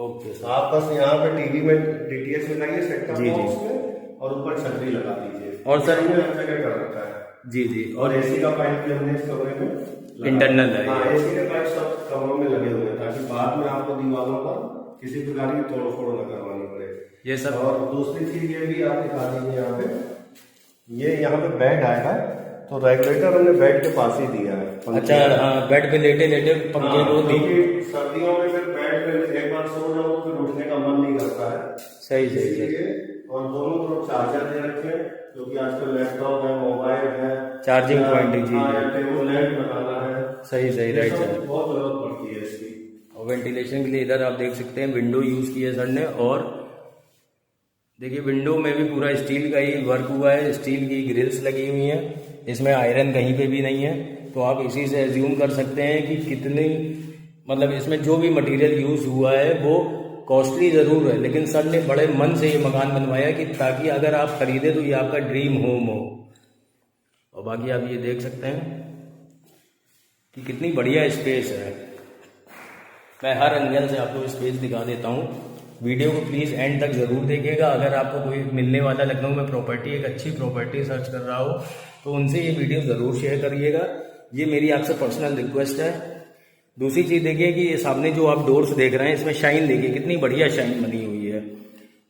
Okay sir. आप बस यहाँ पे टीवी में डीटीएच लगाइए सेट टॉप बॉक्स में और ऊपर छतरी लगा दीजिए। और सर हमने हर जगह कर रखा है। जी जी। और एसी का पाइप भी हमने इस कमरे में इंटरनल है। हाँ, एसी के पाइप सब कमरों में लगे हुए हैं ताकि बाद में आपको दीवारों पर किसी प्रकार की तोड़ फोड़ न करवानी पड़े। ये सब। और दूसरी चीज ये भी आप दिखा दीजिए यहाँ पे, ये यहाँ पे बेड आएगा तो रेगुलेटर हमने बेड के पास ही दिया है। अच्छा हाँ, बेड पे लेटे लेटे पंखे को दी। सर्दियों में फिर बेड पे एक बार सो जाओ फिर उठने का मन नहीं करता है। सही सही। और दोनों तरफ चार्जर दे रखे हैं, क्योंकि आजकल लैपटॉप है, मोबाइल है, चार्जिंग पॉइंट। जी टेबल लैंप लगाना है। सही सही, राइट सर। बहुत जरूरत पड़ती है इसकी। और वेंटिलेशन के लिए इधर आप देख सकते हैं विंडो यूज की है सर ने। और देखिए विंडो में भी पूरा स्टील का ही वर्क हुआ है, स्टील की ग्रिल्स लगी हुई हैं, इसमें आयरन कहीं पे भी नहीं है। तो आप इसी से एज्यूम कर सकते हैं कि कितनी, मतलब इसमें जो भी मटेरियल यूज हुआ है वो कॉस्टली जरूर है, लेकिन सर ने बड़े मन से ये मकान बनवाया कि ताकि अगर आप खरीदे तो ये आपका ड्रीम होम हो। और बाकी आप ये देख सकते हैं कि कितनी बढ़िया स्पेस है। मैं हर एंगल से आपको स्पेस दिखा देता हूँ। वीडियो को प्लीज़ एंड तक ज़रूर देखिएगा। अगर आपको कोई मिलने वाला लखनऊ में प्रॉपर्टी, एक अच्छी प्रॉपर्टी सर्च कर रहा हो तो उनसे ये वीडियो ज़रूर शेयर करिएगा। ये मेरी आपसे पर्सनल रिक्वेस्ट है। दूसरी चीज़ देखिए कि ये सामने जो आप डोर्स देख रहे हैं, इसमें शाइन देखिए कितनी बढ़िया शाइन बनी हुई है।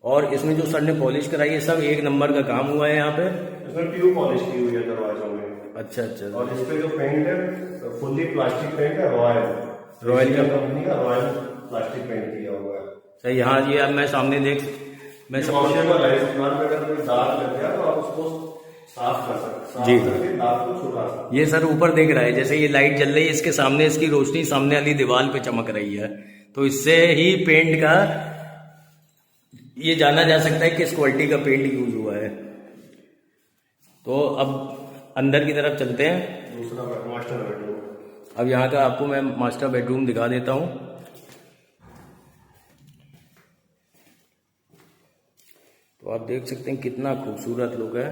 और इसमें जो सर ने पॉलिश कराई है, सब एक नंबर का काम हुआ है यहाँ पे। इसमें ट्यूब पॉलिश की हुई है दरवाजों में। अच्छा अच्छा। और इस पे जो पेंट है फुल्ली प्लास्टिक पेंट है, रॉयल कंपनी का रॉयल प्लास्टिक पेंट किया हुआ है। सही। हाँ ये अब मैं सामने देख, मैं वॉशेबल है, इस दीवार पे अगर कोई दाग लग गया तो आप उसको साफ कर सकते। जी दाग को छुटा सकते। ये सर ऊपर देख रहा है, जैसे ये लाइट जल रही है, इसके सामने इसकी रोशनी सामने वाली दीवार पे चमक रही है, तो इससे ही पेंट का ये जाना जा सकता है किस क्वालिटी का पेंट यूज हुआ है। तो अब अंदर की तरफ चलते हैं। दूसरा मास्टर बेडरूम। अब यहाँ का आपको मैं मास्टर बेडरूम दिखा देता हूँ। तो आप देख सकते हैं कितना खूबसूरत लुक है।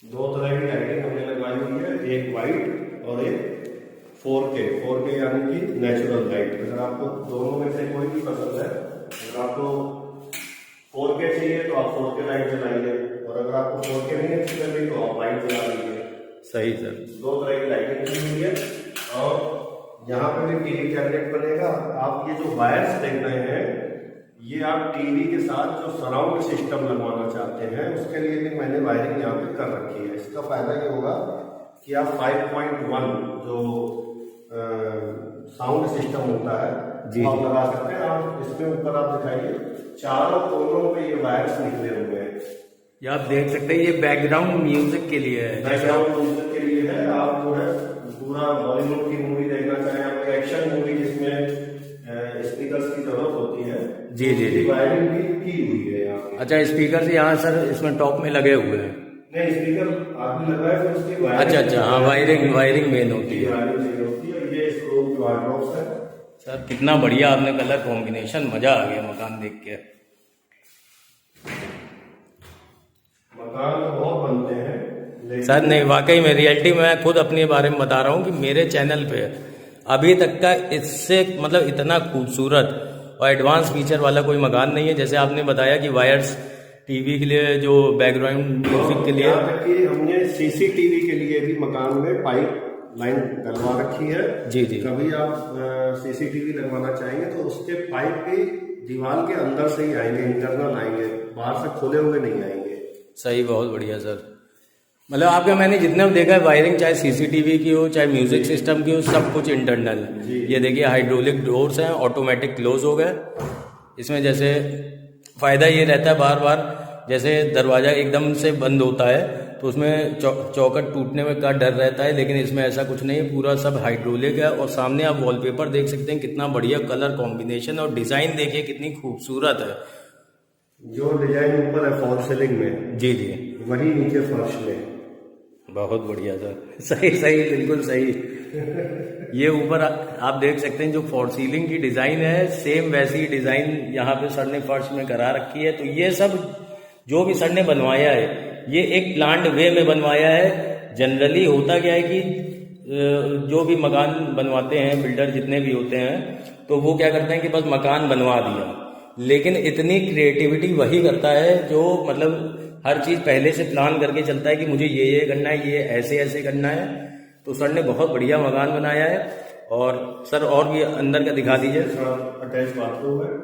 दो तरह की लाइटिंग हमने लगवाई हुई है, एक वाइट और एक 4K यानी कि नेचुरल लाइट। अगर आपको दोनों में से कोई भी पसंद है, अगर आपको 4K चाहिए तो आप 4K लाइट जलाइए, और अगर आपको 4K नहीं अच्छी लग रही तो आप वाइट जला लीजिए। सही सर। दो तरह की लाइटिंग की हुई है। और यहाँ पे भी टीवी कैबिनेट बनेगा। आप ये जो वायर्स देख रहे हैं, ये आप टीवी के साथ जो सराउंड सिस्टम लगवाना चाहते हैं उसके लिए भी मैंने वायरिंग यहाँ पे कर रखी है। इसका फायदा ये होगा कि आप 5.1 जो साउंड सिस्टम होता है जी आप लगा सकते हैं। आप इसमें ऊपर आप दिखाइए, चारों कोनों पे ये वायर्स निकले हुए हैं। ये आप देख सकते हैं, ये बैकग्राउंड म्यूजिक के लिए है। बैकग्राउंड म्यूजिक के लिए है। आप जो है पूरा बॉलीवुड की मूवी देखना चाहें, आपको एक्शन मूवी जिसमें स्पीकर्स की जरूरत होती है, जी जी जी, वायरिंग भी की हुई है यहाँ पे। अच्छा स्पीकर से यहाँ सर इसमें टॉप में लगे हुए हैं? नहीं, स्पीकर आगे लगा है, फिर उसकी अच्छा अच्छा, हाँ वायरिंग मेन होती है। वायरिंग होती है। ये स्क्रू की वार्डरोब्स है। सर कितना बढ़िया आपने कलर कॉम्बिनेशन, मजा आ गया मकान देख के। मकान तो बहुत बनते हैं सर नहीं, वाकई में रियलिटी में मैं खुद अपने बारे में बता रहा हूँ कि मेरे चैनल पे अभी तक का इससे मतलब इतना खूबसूरत और एडवांस फीचर वाला कोई मकान नहीं है। जैसे आपने बताया कि वायर्स टीवी के लिए, जो बैकग्राउंड म्यूजिक के लिए, हमने सीसीटीवी के लिए भी मकान में पाइप लाइन डलवा रखी है। जी जी। कभी आप सीसीटीवी लगवाना चाहेंगे तो उसके पाइप भी दीवार के अंदर से ही आएंगे, इंटरनल आएंगे, बाहर से खोले हुए नहीं आएंगे। सही, बहुत बढ़िया सर। मतलब आपका मैंने जितना भी देखा है वायरिंग, चाहे सीसीटीवी की हो चाहे म्यूजिक सिस्टम की हो, सब कुछ इंटरनल है। ये देखिए हाइड्रोलिक डोर्स हैं, ऑटोमेटिक क्लोज हो गए। इसमें जैसे फायदा ये रहता है बार बार जैसे दरवाज़ा एकदम से बंद होता है तो उसमें चौखट टूटने में का डर रहता है, लेकिन इसमें ऐसा कुछ नहीं है, पूरा सब हाइड्रोलिक है। और सामने आप वॉलपेपर देख सकते हैं, कितना बढ़िया कलर कॉम्बिनेशन और डिज़ाइन देखिए कितनी खूबसूरत है। जो डिजाइन ऊपर है फॉल सीलिंग में, जी जी, वही नीचे फर्श में। बहुत बढ़िया सर, सही सही, बिल्कुल सही। ये ऊपर आप देख सकते हैं जो फॉल सीलिंग की डिज़ाइन है, सेम वैसी डिज़ाइन यहाँ पे सर ने फर्श में करा रखी है। तो ये सब जो भी सर ने बनवाया है, ये एक प्लान्ड वे में बनवाया है। जनरली होता क्या है कि जो भी मकान बनवाते हैं बिल्डर जितने भी होते हैं, तो वो क्या करते हैं कि बस मकान बनवा दिया, लेकिन इतनी क्रिएटिविटी वही करता है जो मतलब हर चीज़ पहले से प्लान करके चलता है कि मुझे ये करना है, ये ऐसे ऐसे करना है। तो सर ने बहुत बढ़िया मकान बनाया है। और सर और भी अंदर का दिखा दीजिए। अटैच बाथरूम है,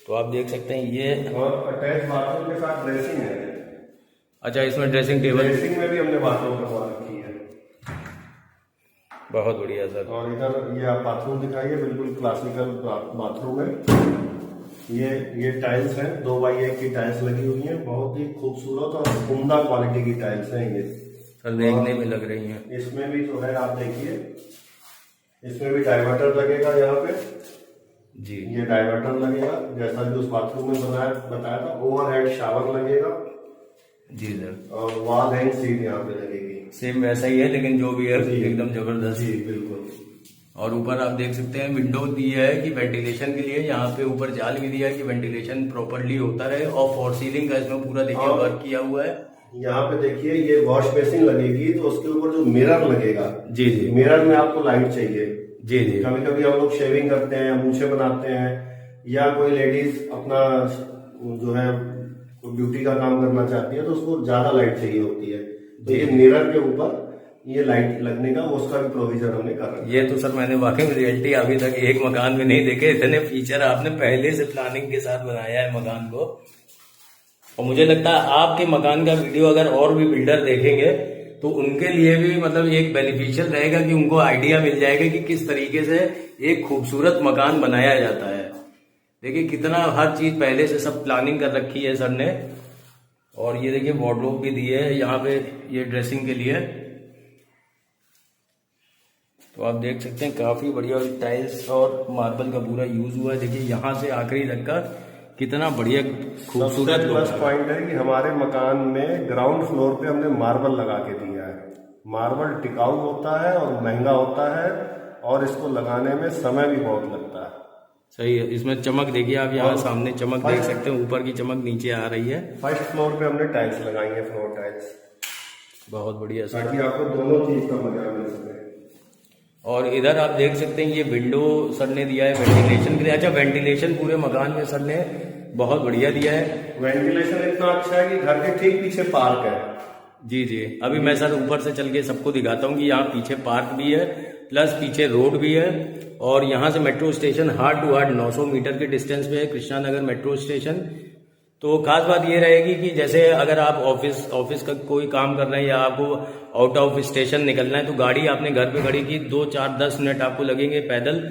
तो आप देख सकते हैं ये, और अटैच बाथरूम के साथ ड्रेसिंग है। अच्छा, इसमें ड्रेसिंग टेबल, ड्रेसिंग में भी हमने बाथरूम करवा रखी है। बहुत बढ़िया सर। और इधर ये आप बाथरूम दिखाइए, बिल्कुल क्लासिकल बाथरूम है। ये टाइल्स हैं, 2x1 की टाइल्स लगी हुई हैं, बहुत ही खूबसूरत और उम्दा क्वालिटी की टाइल्स हैं ये सर, देखने में लग रही हैं। इसमें भी जो है आप देखिए, इसमें भी डाइवर्टर लगेगा यहाँ पे जी। ये डाइवर्टर लगेगा जैसा भी उस बाथरूम में बताया था। ओवरहेड शावर लगेगा जी सर। और वॉल हैंग सीट यहाँ पे लगेगी, सेम वैसा ही है, लेकिन जो भी है एकदम जबरदस्त। जी बिल्कुल। और ऊपर आप देख सकते हैं विंडो दी है कि वेंटिलेशन के लिए, यहाँ पे ऊपर जाल भी दिया है कि वेंटिलेशन प्रॉपरली होता रहे। और फॉर सीलिंग का इसमें पूरा देखिए वर्क किया हुआ है। यहाँ पे देखिए ये वॉश बेसिन लगेगी, तो उसके ऊपर जो मिरर लगेगा, जी जी, मिरर में आपको लाइट चाहिए। जी जी, कभी कभी हम लोग शेविंग करते हैं, मूछें बनाते हैं, या कोई लेडीज अपना जो है ब्यूटी का काम करना चाहती है, तो उसको ज्यादा लाइट चाहिए होती है। तो ये मिरर के ऊपर ये लाइट लगने का उसका भी प्रोविजन हमने कर रखा है। ये तो सर मैंने वाकई में रियलिटी अभी तक एक मकान में नहीं देखे, इतने फीचर आपने पहले से प्लानिंग के साथ बनाया है मकान को। और मुझे लगता है आपके मकान का वीडियो अगर और भी बिल्डर देखेंगे तो उनके लिए भी मतलब एक बेनिफिशियल रहेगा कि उनको आइडिया मिल जाएगा कि किस तरीके से एक खूबसूरत मकान बनाया जाता है। देखिए कितना हर चीज पहले से सब प्लानिंग कर रखी है सर ने। और ये देखिए वार्डरोब भी दी है यहाँ पे, ये ड्रेसिंग के लिए। तो आप देख सकते हैं काफी बढ़िया टाइल्स और मार्बल का पूरा यूज हुआ है। देखिए यहाँ से आखिरी तक का कितना बढ़िया खूबसूरत प्लस पॉइंट है कि हमारे मकान में ग्राउंड फ्लोर पे हमने मार्बल लगा के दिया है। मार्बल टिकाऊ होता है और महंगा होता है, और इसको लगाने में समय भी बहुत लगता है। सही है। इसमें चमक देखिए आप, यहाँ सामने चमक देख सकते हैं, ऊपर की चमक नीचे आ रही है। फर्स्ट फ्लोर पे हमने टाइल्स लगाई है, फ्लोर टाइल्स, बहुत बढ़िया सर, ताकि आपको दोनों चीज का मजा मिल सके। और इधर आप देख सकते हैं ये विंडो सर ने दिया है वेंटिलेशन के लिए। अच्छा, वेंटिलेशन पूरे मकान में सर ने बहुत बढ़िया दिया है। वेंटिलेशन इतना अच्छा है कि घर के ठीक पीछे पार्क है। जी जी, अभी मैं सर ऊपर से चल के सबको दिखाता हूँ कि यहाँ पीछे पार्क भी है, प्लस पीछे रोड भी है। और यहाँ से metro station hard to hard 900 metre के डिस्टेंस पे है, कृष्णा नगर मेट्रो स्टेशन। तो खास बात ये रहेगी कि जैसे अगर आप ऑफिस का कोई काम कर रहे हैं या आपको आउट ऑफ स्टेशन निकलना है, तो गाड़ी आपने घर पे खड़ी की 2, 4, 10 मिनट आपको लगेंगे पैदल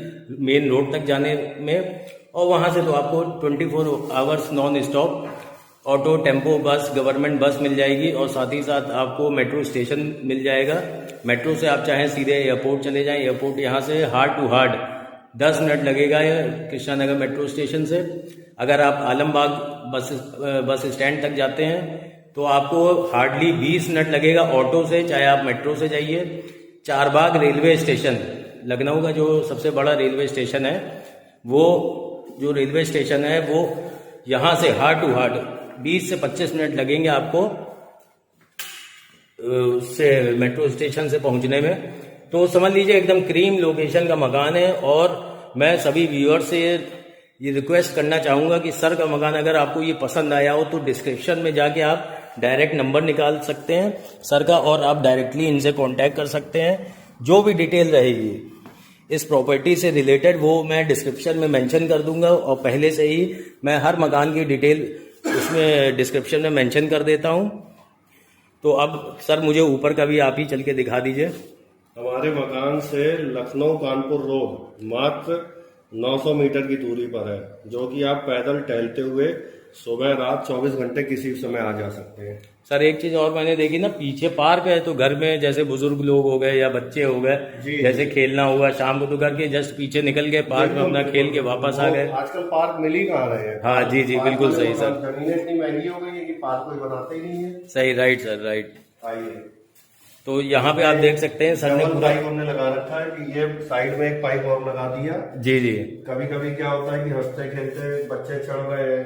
मेन रोड तक जाने में। और वहां से तो आपको 24 hours non stop auto, tempo, बस, गवर्नमेंट बस मिल जाएगी। और साथ ही साथ आपको मेट्रो स्टेशन मिल जाएगा। मेट्रो से आप चाहें सीधे एयरपोर्ट चले जाएं, एयरपोर्ट यहाँ से हार्ड टू हार्ड 10 मिनट लगेगा कृष्णा नगर मेट्रो स्टेशन से। अगर आप आलमबाग बस स्टैंड तक जाते हैं तो आपको हार्डली 20 मिनट लगेगा ऑटो से, चाहे आप मेट्रो से जाइए। चारबाग रेलवे स्टेशन, लखनऊ का जो सबसे बड़ा रेलवे स्टेशन है, वो जो रेलवे स्टेशन है वो यहाँ से हार्ड टू हार्ड 20 से 25 मिनट लगेंगे आपको उससे मेट्रो स्टेशन से पहुंचने में। तो समझ लीजिए एकदम क्रीम लोकेशन का मकान है। और मैं सभी व्यूअर्स से ये रिक्वेस्ट करना चाहूंगा कि सर का मकान अगर आपको ये पसंद आया हो तो डिस्क्रिप्शन में जाके आप डायरेक्ट नंबर निकाल सकते हैं सर का, और आप डायरेक्टली इनसे कांटेक्ट कर सकते हैं। जो भी डिटेल रहेगी इस प्रॉपर्टी से रिलेटेड वो मैं डिस्क्रिप्शन में मेंशन कर दूंगा, और पहले से ही मैं हर मकान की डिटेल उसमें डिस्क्रिप्शन में मेंशन कर देता हूं। तो अब सर मुझे ऊपर का भी आप ही चल के दिखा दीजिए। हमारे मकान से लखनऊ कानपुर रोड मात्र 900 मीटर की दूरी पर है, जो कि आप पैदल टहलते हुए सुबह रात 24 घंटे किसी समय आ जा सकते हैं। सर एक चीज और मैंने देखी ना, पीछे पार्क है, तो घर में जैसे बुजुर्ग लोग हो गए या बच्चे हो गए, जी, जैसे खेलना हुआ शाम को, तो घर के जस्ट पीछे निकल गए पार्क में, अपना खेल के वापस आ गए। आजकल पार्क मिल ही कहाँ रहे हैं। हाँ जी जी, बिल्कुल सही सर। जमीनें इतनी महंगी हो गई है कि पार्क कोई बनाते ही नहीं है। सही, राइट सर, राइट। आइए, तो यहाँ पे आप देख सकते हैं सर ने डबल पूरा, पाइप हमने लगा रखा है कि ये साइड में एक पाइप और लगा दिया। जी जी, कभी कभी क्या होता है कि हंसते खेलते बच्चे चढ़ रहे हैं,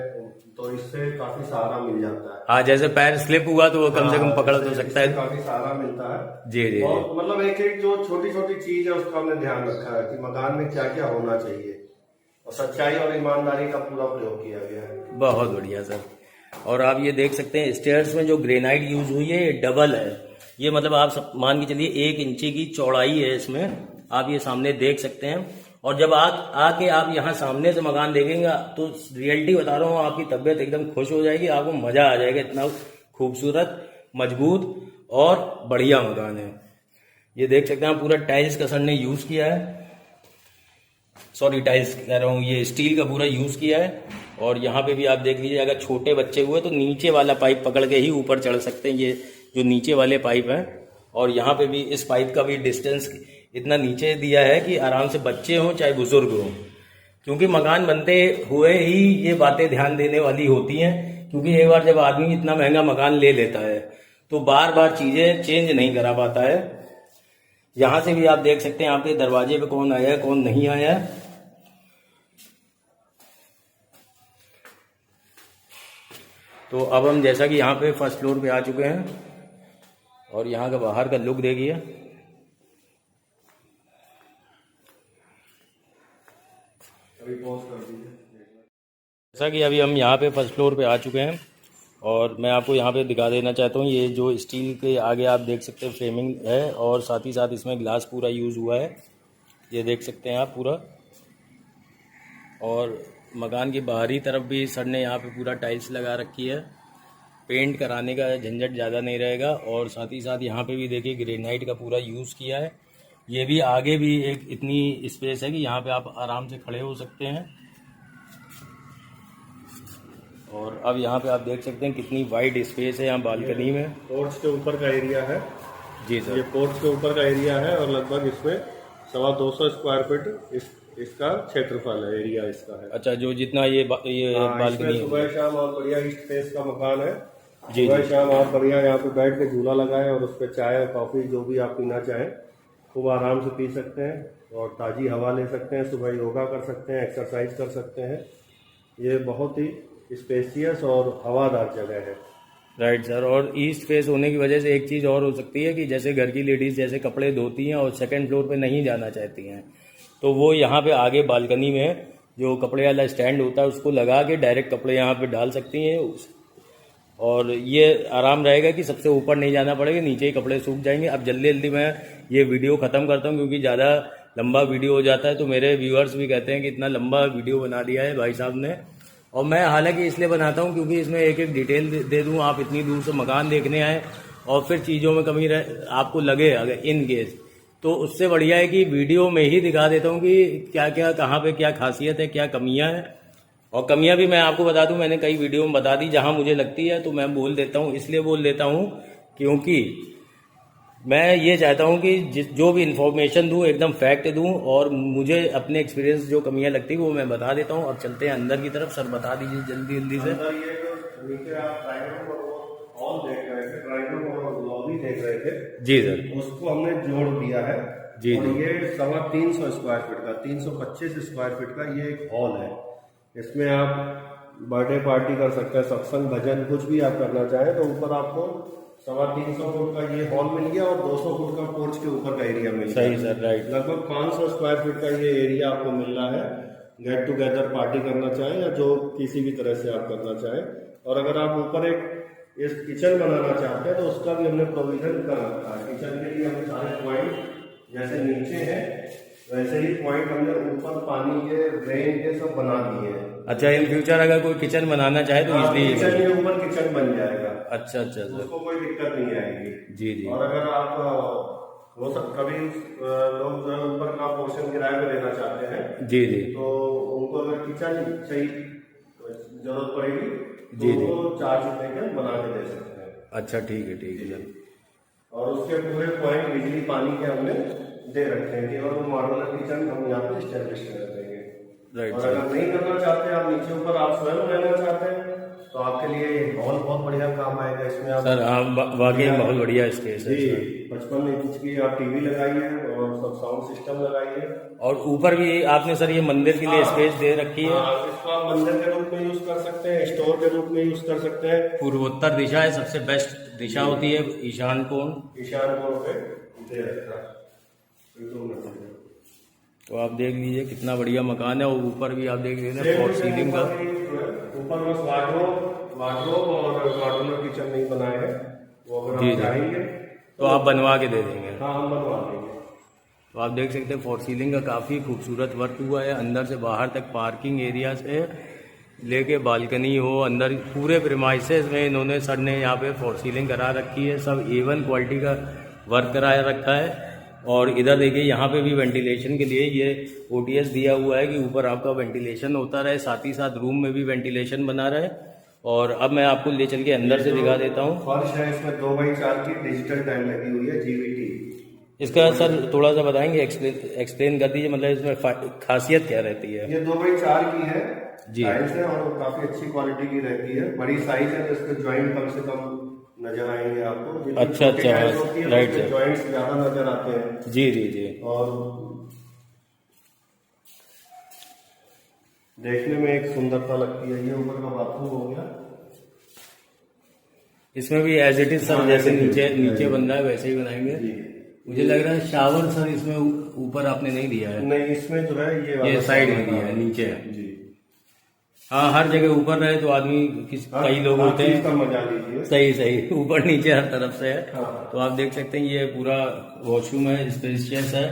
तो इससे काफी सहारा मिल जाता है। हाँ, जैसे पैर स्लिप हुआ तो वो कम से कम पकड़ तो सकता है। काफी सहारा मिलता है। जी जी और जी, मतलब एक एक जो छोटी छोटी चीज है उसका हमने ध्यान रखा है कि मकान में क्या क्या होना चाहिए, और सच्चाई और ईमानदारी का पूरा प्रयोग किया गया है। बहुत बढ़िया सर। और आप ये देख सकते हैं स्टेयर्स में जो ग्रेनाइट यूज हुई है ये डबल है। ये मतलब आप मान के चलिए 1 इंची की चौड़ाई है इसमें, आप ये सामने देख सकते हैं। और जब आके आप यहाँ सामने से मकान देखेंगे तो रियलिटी बता रहा हूँ, आपकी तबीयत एकदम खुश हो जाएगी, आपको मजा आ जाएगा। इतना खूबसूरत, मजबूत और बढ़िया मकान है। ये देख सकते हैं, पूरा टाइल्स का सर ने यूज किया है, सॉरी टाइल्स कह रहा हूँ, ये स्टील का पूरा यूज किया है। और यहाँ पे भी आप देख लीजिए, अगर छोटे बच्चे हुए तो नीचे वाला पाइप पकड़ के ही ऊपर चढ़ सकते हैं, ये जो नीचे वाले पाइप हैं। और यहाँ पे भी इस पाइप का भी डिस्टेंस इतना नीचे दिया है कि आराम से बच्चे हों चाहे बुजुर्ग हों, क्योंकि मकान बनते हुए ही ये बातें ध्यान देने वाली होती हैं। क्योंकि एक बार जब आदमी इतना महंगा मकान ले लेता है तो बार बार चीजें चेंज नहीं करा पाता है। यहाँ से भी आप देख सकते हैं, यहाँ पे दरवाजे पे कौन आया है कौन नहीं आया है। तो अब हम जैसा कि यहाँ पे फर्स्ट फ्लोर पे आ चुके हैं, और यहाँ का बाहर का लुक देखिए। जैसा कि अभी हम यहाँ पे फर्स्ट फ्लोर पे आ चुके हैं, और मैं आपको यहाँ पे दिखा देना चाहता हूँ, ये जो स्टील के आगे आप देख सकते हैं फ्रेमिंग है, और साथ ही साथ इसमें ग्लास पूरा यूज़ हुआ है, ये देख सकते हैं आप पूरा। और मकान की बाहरी तरफ भी सर ने यहाँ पे पूरा टाइल्स लगा रखी है, पेंट कराने का झंझट ज़्यादा नहीं रहेगा। और साथ ही साथ यहाँ पे भी देखिए ग्रेनाइट का पूरा यूज़ किया है। ये भी आगे भी एक इतनी स्पेस है कि यहाँ पे आप आराम से खड़े हो सकते हैं। और अब यहाँ पे आप देख सकते हैं कितनी वाइड स्पेस है यहाँ बालकनी में। पोर्च के ऊपर का एरिया है। जी सर, ये पोर्च के ऊपर का एरिया है, और लगभग इसमें 250 स्क्वायर फीट इसका क्षेत्रफल है, एरिया इसका है। अच्छा, जो जितना ये बालकनी है। सुबह शाम और बढ़िया ईस्ट फेस का मकान है। जी सुबह जी, शाम आप बढ़िया यहाँ पे बैठ के झूला लगाएं, और उस पर चाय और कॉफी जो भी आप पीना चाहें खूब आराम से पी सकते हैं, और ताज़ी हवा ले सकते हैं। सुबह योगा कर सकते हैं, एक्सरसाइज कर सकते हैं। ये बहुत ही स्पेसियस और हवादार जगह है। Right sir. और ईस्ट फेस होने की वजह से एक चीज़ और हो सकती है कि जैसे घर की लेडीज़ जैसे कपड़े धोती हैं और सेकंड फ्लोर पे नहीं जाना चाहती हैं, तो वो यहाँ पे आगे बालकनी में जो कपड़े वाला स्टैंड होता है उसको लगा के डायरेक्ट कपड़े यहाँ पे डाल सकती हैं। और ये आराम रहेगा कि सबसे ऊपर नहीं जाना पड़ेगा, नीचे ही कपड़े सूख जाएंगे। अब जल्दी जल्दी मैं ये वीडियो ख़त्म करता हूँ, क्योंकि ज़्यादा लंबा वीडियो हो जाता है, तो मेरे व्यूअर्स भी कहते हैं कि इतना लंबा वीडियो बना दिया है भाई साहब ने। और मैं हालांकि इसलिए बनाता हूँ क्योंकि इसमें एक एक डिटेल दे दूँ, आप इतनी दूर से मकान देखने आए और फिर चीज़ों में कमी आपको लगे अगर इन केस, तो उससे बढ़िया है कि वीडियो में ही दिखा देता हूँ कि क्या क्या कहाँ पे क्या खासियत है, क्या कमियाँ हैं। और कमियाँ भी मैं आपको बता दूं, मैंने कई वीडियो में बता दी, जहां मुझे लगती है तो मैं बोल देता हूं। इसलिए बोल देता हूं क्योंकि मैं ये चाहता हूं कि जो भी इन्फॉर्मेशन दूं एकदम फैक्ट दूं, और मुझे अपने एक्सपीरियंस जो कमियां लगती है वो मैं बता देता हूं। और चलते हैं अंदर की तरफ। सर बता दीजिए जल्दी जल्दी से। अंदर ये जो नीचे आप ड्राइंग रूम और हॉल देख रहे थे, ड्राइंग रूम और लॉबी देख रहे थे, जी सर, उसको हमने जोड़ दिया है। जी और जी, ये 350 स्क्वायर फीट का, 325 स्क्वायर फीट का ये एक हॉल है। इसमें आप बर्थडे पार्टी कर सकते हैं, सत्संग भजन कुछ भी आप करना चाहें तो ऊपर आपको 350 फुट का ये हॉल मिल गया, और 200 फुट का पोर्च के ऊपर का एरिया मिल गया। सही सर, राइट। लगभग 500 स्क्वायर फीट का ये एरिया आपको मिल रहा है, गेट टुगेदर पार्टी करना चाहें या जो किसी भी तरह से आप करना चाहें। और अगर आप ऊपर एक इस किचन बनाना चाहते हैं तो उसका भी हमने प्रोविजन कर रखा है। किचन के लिए हमने सारे पॉइंट जैसे नीचे हैं वैसे ही पॉइंट हमने ऊपर पानी के ड्रेन के सब बना दिए हैं। अच्छा, इन फ्यूचर अगर कोई किचन बनाना चाहे तो इसलिए किचन के ऊपर किचन बन जाएगा। अच्छा अच्छा सर, उसको कोई दिक्कत नहीं आएगी। जी जी, और अगर आप वो सब कभी लोग जो है ऊपर का पोर्शन किराए पे लेना चाहते हैं जी जी, तो उनको अगर किचन चाहिए जरूरत पड़ेगी जी, तो वो 4 चूल्हे के बना के दे सकते हैं। अच्छा ठीक है सर। और उसके पूरे पॉइंट बिजली पानी के हमने दे रखे हैं कि और वो मॉड्यूलर किचन हम यहाँ पे स्टैब्लिश कर देंगे। राइट और सर। अगर नहीं करना चाहते आप नीचे ऊपर आप स्वयं रहना चाहते हैं तो आपके लिए हॉल बहुत बढ़िया काम आएगा। इसमें आप सर हाँ वाकई बहुत बढ़िया स्पेस है जी सर। 55 इंच की आप टीवी लगाइए और सब साउंड सिस्टम लगाइए। और ऊपर भी आपने सर ये मंदिर के लिए स्पेस दे रखी है। इसको आप मंदिर के रूप में यूज कर सकते हैं, स्टोर के रूप में यूज कर सकते हैं। पूर्वोत्तर दिशा है, सबसे बेस्ट दिशा होती है ईशान कोण। ईशान कोण पे दे रखा है। तो आप देख लीजिए कितना बढ़िया मकान है। और ऊपर भी आप देख लीजिए फॉर सीलिंग का। ऊपर बस वार्डरोब और मॉड्यूलर किचन नहीं बनाए हैं, वो अगर जी, आप जी। चाहेंगे तो आप बनवा के दे देंगे। हाँ हम बनवा देंगे। तो आप देख सकते हैं फॉर सीलिंग का काफ़ी खूबसूरत वर्क हुआ है। अंदर से बाहर तक पार्किंग एरिया से लेके बालकनी हो, अंदर पूरे प्रीमाइसेस में इन्होंने सर ने यहाँ पे फॉर सीलिंग करा रखी है। सब A1 क्वालिटी का वर्क कराया रखा है। और इधर देखिए यहाँ पे भी वेंटिलेशन के लिए ये OTS दिया हुआ है कि ऊपर आपका वेंटिलेशन होता रहे, साथ ही साथ रूम में भी वेंटिलेशन बना रहे। और अब मैं आपको ले चल के अंदर से दिखा देता हूँ। फर्श है, इसमें 2x4 की डिजिटल टाइल लगी हुई है, GVT। इसका सर थोड़ा सा बताएंगे, एक्सप्लेन कर दीजिए, मतलब इसमें खासियत क्या रहती है? ये 2x4 की है जी। टाइल्स है और काफी अच्छी क्वालिटी की रहती है। बड़ी साइज है तो इसके ज्वाइंट कम से कम नजर आएंगे आपको। अच्छा, राइट सर। ज्वाइंट्स ज्यादा नजर आते हैं। जी। और देखने में एक सुंदरता लगती है। ये ऊपर का बाथरूम हो गया। इसमें भी एज इट इज सर जैसे नीचे बन रहा है वैसे ही बनाएंगे। मुझे लग रहा है शावर सर इसमें ऊपर आपने नहीं दिया है। नहीं, इसमें जो है ये साइड में दिया है, नीचे है। जी हाँ, हर जगह ऊपर रहे तो आदमी कई लोग होते हैं। इसका मजा लीजिए। सही ऊपर नीचे हर तरफ से है। हाँ। तो आप देख सकते हैं ये पूरा वॉशरूम है, स्पेशियस है,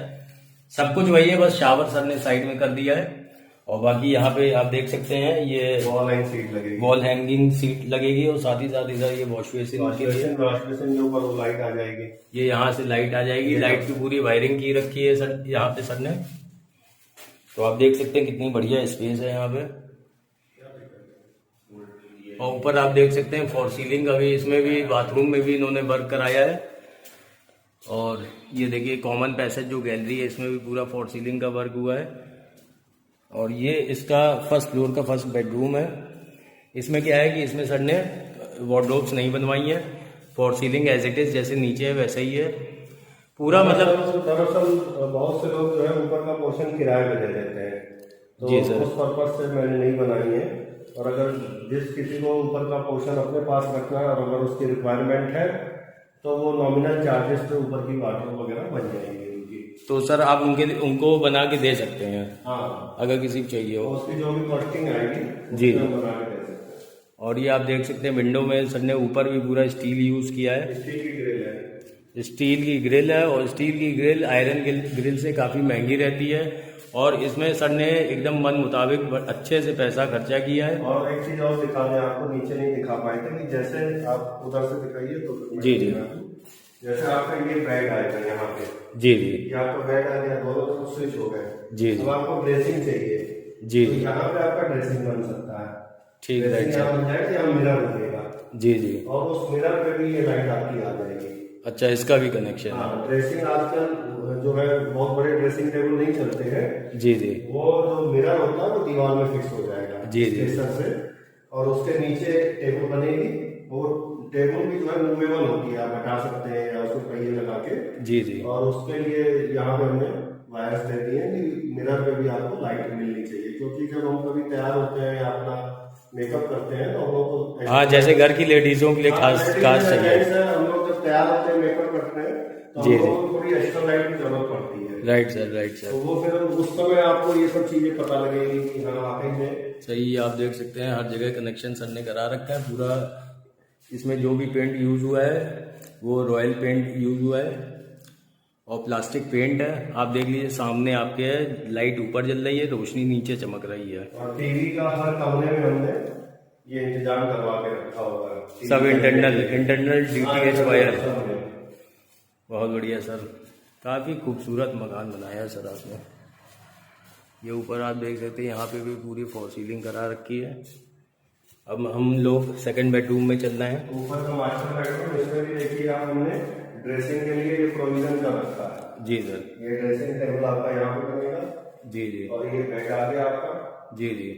सब कुछ वही है, बस शावर सर ने साइड में कर दिया है। और बाकी यहाँ पे आप देख सकते हैं ये वॉल हैंग सीट लगेगी, वॉल हैंगिंग सीट लगेगी। और साथ ही साथ इधर ये वॉश बेसिन के लिए वॉश बेसिन के ऊपर वो लाइट आ जाएगी। ये यहाँ से लाइट आ जाएगी। लाइट की पूरी वायरिंग की रखी है सर यहाँ पे सर ने। तो आप देख सकते हैं कितनी बढ़िया स्पेस है यहाँ पे। और ऊपर आप देख सकते हैं फॉर सीलिंग का भी, इसमें भी बाथरूम में भी इन्होंने वर्क कराया है। और ये देखिए कॉमन पैसेज जो गैलरी है इसमें भी पूरा फॉर सीलिंग का वर्क हुआ है। और ये इसका फर्स्ट फ्लोर का फर्स्ट बेडरूम है। इसमें क्या है कि इसमें सर ने वार्डरोब्स नहीं बनवाई है, for ceiling as it is जैसे नीचे है वैसे ही है पूरा। मतलब दरअसल बहुत से लोग जो है ऊपर का पोर्शन किराए पे दे देते हैं, तो जी सर। उस पर्पज से मैंने नहीं बनाई है। और अगर जिस किसी को ऊपर का पोर्शन अपने पास रखना है और अगर उसकी रिक्वायरमेंट है तो वो नॉमिनल चार्जेस पे ऊपर की वाटर वगैरह बन जाएंगे उनकी। तो सर आप उनको बना के दे सकते हैं हाँ, अगर किसी को चाहिए हो। उसकी जो भी कॉस्टिंग आएगी जी। उसमें बना के दे सकते हैं। और ये आप देख सकते हैं विंडो में सर ने ऊपर भी पूरा स्टील यूज किया है। स्टील की ग्रिल है। स्टील की ग्रिल है। और स्टील की ग्रिल आयरन ग्रिल से काफ़ी महंगी रहती है। और इसमें सर ने एकदम मन मुताबिक अच्छे से पैसा खर्चा किया है। और एक चीज और दिखा दें, आपको नीचे नहीं दिखा पाए थे कि जैसे आप उधर से दिखाइए तो जी। जैसे आपका ये बेड आएगा यहाँ पे। जी। ये आपका बेड आ गया, दोनों तरफ स्विच हो गए। जी। अब आपको ड्रेसिंग चाहिए जी। तो यहाँ पे आपका ड्रेसिंग बन सकता है। ठीक है। ड्रेसिंग यहाँ बन जाएगा, यहाँ मिरर लगेगा। जी। और उस मिरर पे भी ये लाइट आपकी आ जाएगी। अच्छा, इसका भी कनेक्शन है। हाँ, ड्रेसिंग आजकल जो है बहुत बड़े ड्रेसिंग टेबल नहीं चलते हैं। जी। वो जो मिरर होता है वो दीवार में फिक्स हो जाएगा। जी। स्टेशन से। और उसके नीचे टेबल बनेगी। वो टेबल भी जो है मूवेबल होती है, आप हटा सकते हैं या उसको पहिए लगा के। जी। और उसके लिए यहाँ पे हमने वायर्स दे दिए हैं कि मिरर पे भी आपको लाइट मिलनी चाहिए, क्योंकि जब हम कभी तैयार होते हैं या अपना मेकअप करते हैं तो हम लोग को हाँ, जैसे घर की लेडीजों के लिए खास चाहिए। हम लोग जब तैयार होते हैं मेकअप करते हैं तो हम लोगों को थोड़ी एक्स्ट्रा लाइट की जरूरत पड़ती है। Right sir. तो वो फिर उस समय आपको ये सब चीजें पता लगेगी कि हाँ वाकई में सही। आप देख सकते हैं हर जगह कनेक्शन सर ने करा रखा है पूरा। इसमें जो भी पेंट यूज हुआ है वो रॉयल पेंट यूज हुआ है और प्लास्टिक पेंट है। आप देख लीजिए सामने आपके लाइट ऊपर जल रही है, रोशनी नीचे चमक रही है। और टीवी का हर कमरे में हमने ये इंतजाम करवा के रखा हुआ है। सब इंटरनल DTH वायर। बहुत बढ़िया सर, काफ़ी खूबसूरत मकान बनाया है सर आपने। ये ऊपर आप देख सकते हैं यहाँ पे भी पूरी फॉर सीलिंग करा रखी है। अब हम लोग सेकंड बेडरूम में चलना है। ऊपर का मास्टर बेडरूम, इसमें भी देखिए आप हमने ड्रेसिंग के लिए ये प्रोविजन कर रखा है। जी सर। ये ड्रेसिंग टेबल आपका यहाँ पे बनेगा। जी जी। और ये बेड आ गया आपका। जी जी।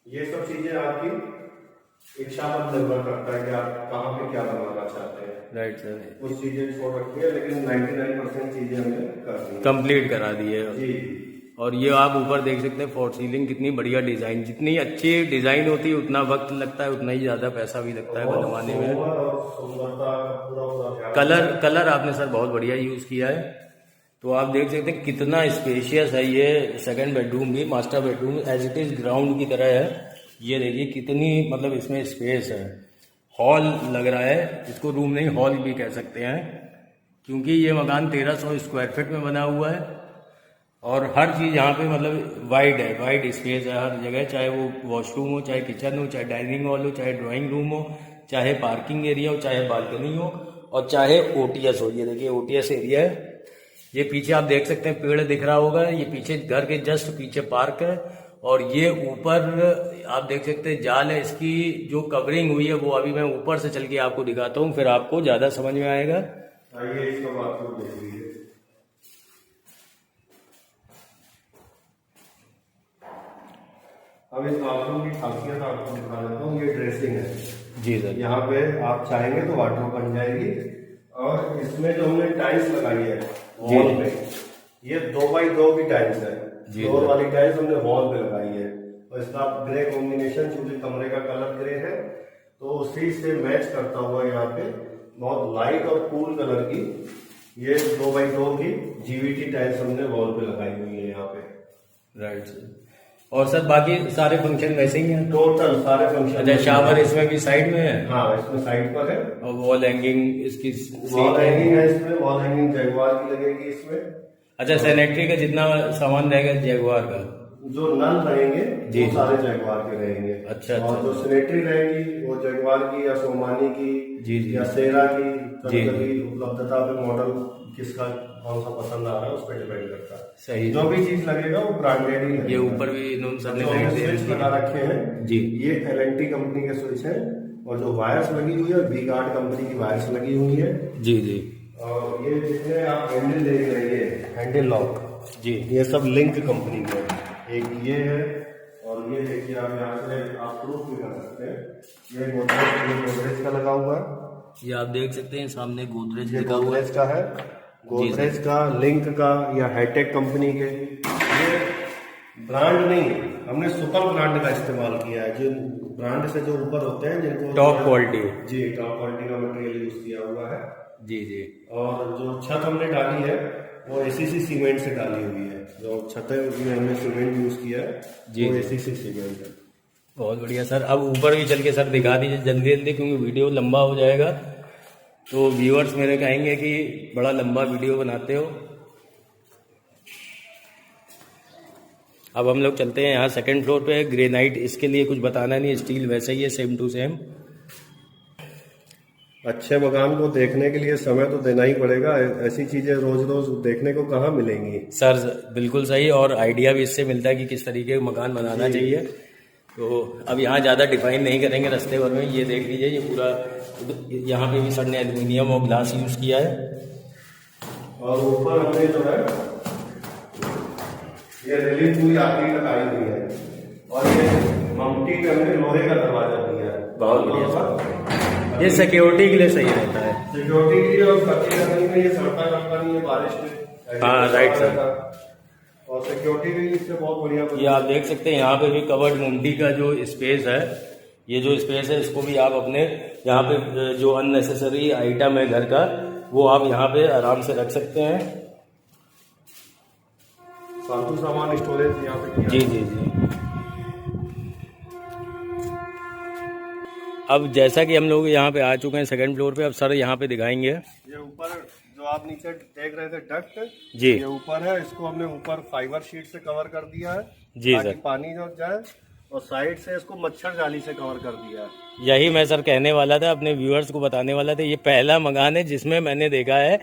ये सब चीजें आपकी इच्छा पर निर्भर करता है कि आप कहाँ पे क्या बनवाना चाहते हैं। Right sir. कुछ चीजें छोड़ रखी है, लेकिन 99% चीजें हमने कर दी, कंप्लीट करा दी है। जी। और ये आप ऊपर देख सकते हैं फॉर सीलिंग, कितनी बढ़िया डिजाइन। जितनी अच्छी डिजाइन होती है उतना वक्त लगता है, उतना ही ज्यादा पैसा भी लगता है बनवाने में। कलर आपने सर बहुत बढ़िया यूज किया है। तो आप देख सकते हैं कितना स्पेशियस है ये सेकंड बेडरूम भी। Master bedroom as it is ground की तरह है। ये देखिए कितनी मतलब इसमें स्पेस है। हॉल लग रहा है, इसको रूम नहीं हॉल भी कह सकते हैं, क्योंकि ये मकान 1300 स्क्वायर फीट में बना हुआ है। और हर चीज़ यहाँ पे मतलब वाइड है, वाइड स्पेस है हर जगह, चाहे वो वॉशरूम हो, चाहे किचन हो, चाहे डाइनिंग हॉल हो, चाहे ड्राइंग रूम हो, चाहे पार्किंग एरिया हो, चाहे बालकनी हो, और चाहे ओटीएस हो। ये देखिए ओटीएस एरिया है। ये पीछे आप देख सकते हैं पेड़ दिख रहा होगा, ये पीछे घर के जस्ट पीछे पार्क है। और ये ऊपर आप देख सकते हैं जाल है, इसकी जो कवरिंग हुई है वो अभी मैं ऊपर से चल के आपको दिखाता हूँ, फिर आपको ज्यादा समझ में आएगा। आइए इसका बाथरूम देख लीजिए। अब इस बाथरूम की खासियत आपको दिखा देता हूँ। ये ड्रेसिंग है। जी सर। यहाँ पे आप चाहेंगे तो वार्डरोब बन जाएगी। और इसमें जो हमने टाइल्स लगाई है वॉल पे, ये 2x2 की टाइल्स है। फ्लोर वाली टाइल्स हमने वॉल पे लगाई है। और इसका ग्रे कॉम्बिनेशन, क्योंकि कमरे का कलर ग्रे है तो उसी से मैच करता हुआ यहाँ पे बहुत लाइट और कूल कलर की ये 2x2 की जीवीटी टाइल्स हमने वॉल पे लगाई हुई है यहाँ पे। Right sir. और सर बाकी सारे फंक्शन वैसे ही हैं? टोटल सारे फंक्शन। अच्छा, शावर इसमें भी साइड में है? हाँ, इसमें साइड पर है। और वॉल हैंगिंग इसकी वॉल हैंगिंग है इसमें, वॉल हैंगिंग जैगुआर की लगेगी इसमें। अच्छा, सैनिटरी का जितना सामान रहेगा जैगुआर का, जो नल रहेंगे वो सारे जैगुआर के रहेंगे। अच्छा। और जो सैनिटरी रहेगी वो जैगुआर की या सोमानी की या सेरा की, कभी उपलब्धता पे मॉडल किसका कौन सा पसंद आ रहा है उस पर डिपेंड करता है। सही। जो भी चीज लगेगा वो ब्रांडेड ही लगेगा। ये ऊपर भी इन्होंने सबने स्विच लगा रखे हैं जी। ये LNT कंपनी के स्विच है। और जो वायर्स लगी हुई है V गार्ड कंपनी की वायर्स लगी हुई है। जी जी। और ये जितने आप हैंडल देख रहे हैं, हैंडल लॉक जी, ये सब लिंक कंपनी के। एक ये है और ये देखिए आप यहाँ से आप प्रूफ भी कर सकते हैं। ये गोदरेज का लगा हुआ है। ये आप देख सकते हैं सामने गोदरेज लिखा हुआ है। इसका है गोदरेज का, लिंक का या हाईटेक कंपनी के। ये ब्रांड नहीं, हमने सुपर ब्रांड का इस्तेमाल किया है। जो ब्रांड से जो ऊपर होते हैं जिनको टॉप क्वालिटी जी, टॉप क्वालिटी का मटेरियल यूज किया हुआ है। जी जी। और जो छत हमने डाली है वो ACC सीमेंट से डाली हुई है। जो छतें में हमने सीमेंट यूज किया है जी, वो ACC सीमेंट है। बहुत बढ़िया सर। अब ऊपर भी चल के सर दिखा दीजिए जल्दी जल्दी, क्योंकि वीडियो लंबा हो जाएगा तो व्यूअर्स मेरे कहेंगे कि बड़ा लंबा वीडियो बनाते हो। अब हम लोग चलते हैं यहाँ सेकंड फ्लोर पे। ग्रेनाइट, इसके लिए कुछ बताना नहीं, स्टील वैसे ही है सेम टू सेम। अच्छे मकान को देखने के लिए समय तो देना ही पड़ेगा। ऐसी चीजें रोज रोज देखने को कहाँ मिलेंगी सर? बिल्कुल सही। और आइडिया भी इससे मिलता है कि किस तरीके का मकान बनाना चाहिए। तो अब यहाँ ज़्यादा डिफाइन नहीं करेंगे रास्ते भर में। ये देख लीजिए, ये पूरा यहाँ पे भी सर ने एल्यूमिनियम और ग्लास यूज किया है। और ऊपर हमने जो है ये रेलिंग पूरी आखिरी लगाई हुई है। और ये ममटी पे हमने लोहे का दरवाजा दिया है। बहुत बढ़िया सर। ये सिक्योरिटी के लिए सही रहता है। सिक्योरिटी के लिए। और कच्ची लकड़ी में ये सड़ता करता नहीं है बारिश में। हाँ राइट सर। और सिक्योरिटी भी इससे बहुत बढ़िया। ये आप देख सकते हैं यहाँ पे भी कवर्ड मोमटी का जो स्पेस है, ये जो स्पेस है इसको भी आप अपने यहाँ पे जो अननेसेसरी आइटम है घर का वो आप यहाँ पे आराम से रख सकते हैं। फालतू सामान स्टोरेज यहाँ पे जी जी जी। अब जैसा कि हम लोग यहाँ पे आ चुके हैं सेकंड फ्लोर पे, अब सर यहाँ पे दिखाएंगे। ये ऊपर जो आप नीचे देख रहे थे डक्ट जी, ये ऊपर है। इसको हमने ऊपर फाइबर शीट से कवर कर दिया है जी ताकि सर, पानी जो जाए। और साइड से इसको मच्छर जाली से कवर कर दिया है। यही मैं सर कहने वाला था, अपने व्यूअर्स को बताने वाला था। ये पहला मकान है जिसमें मैंने देखा है।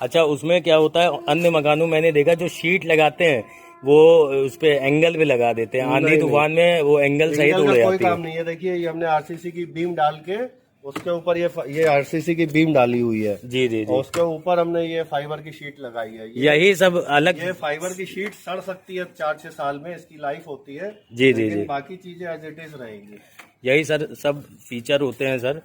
अच्छा, उसमें क्या होता है, अन्य मकानों मैंने देखा जो शीट लगाते हैं वो उस पे एंगल पे लगा देते हैं, आंधी तूफान में वो एंगल सहित उड़ कोई जाती काम है। नहीं है। देखिए ये हमने आरसीसी की बीम डाल के उसके ऊपर ये आरसीसी की बीम डाली हुई है जी जी और जी, उसके ऊपर हमने ये फाइबर की शीट लगाई है। यही सब अलग। ये फाइबर की शीट सड़ सकती है 4-6 साल में, इसकी लाइफ होती है। जी जी लेकिन जी, बाकी चीजें एज इट इज रहेंगी। यही सर सब फीचर होते हैं सर।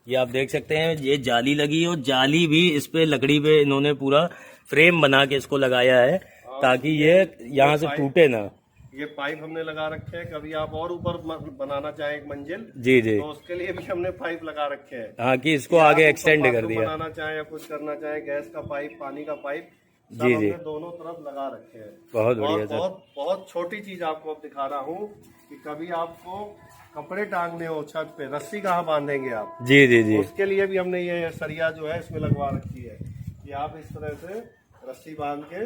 ये आप देख सकते हैं, ये जाली लगी है और जाली भी इस पे लकड़ी पे इन्होंने पूरा फ्रेम बना के इसको लगाया है ताकि ये यहाँ से टूटे ना। ये पाइप हमने लगा रखे हैं, कभी आप और ऊपर बनाना चाहें एक मंजिल जी जी, तो उसके लिए भी हमने पाइप लगा रखे हैं। हाँ कि इसको आगे आप एक्सटेंड ऊपर कर बाथरूम दिया। बनाना चाहें या कुछ करना चाहें, गैस का पाइप, पानी का पाइप, सब जी जी, हमने दोनों तरफ लगा रखे हैं। बहुत और बढ़िया सर। बहुत बहुत छोटी चीज आपको अब दिखा रहा हूँ कि कभी आपको कपड़े टांगने हो छत पे, रस्सी कहाँ बांधेंगे आप, जी जी जी, उसके लिए भी हमने ये सरिया जो है इसमें लगवा रखी है कि आप इस तरह से रस्सी बांध के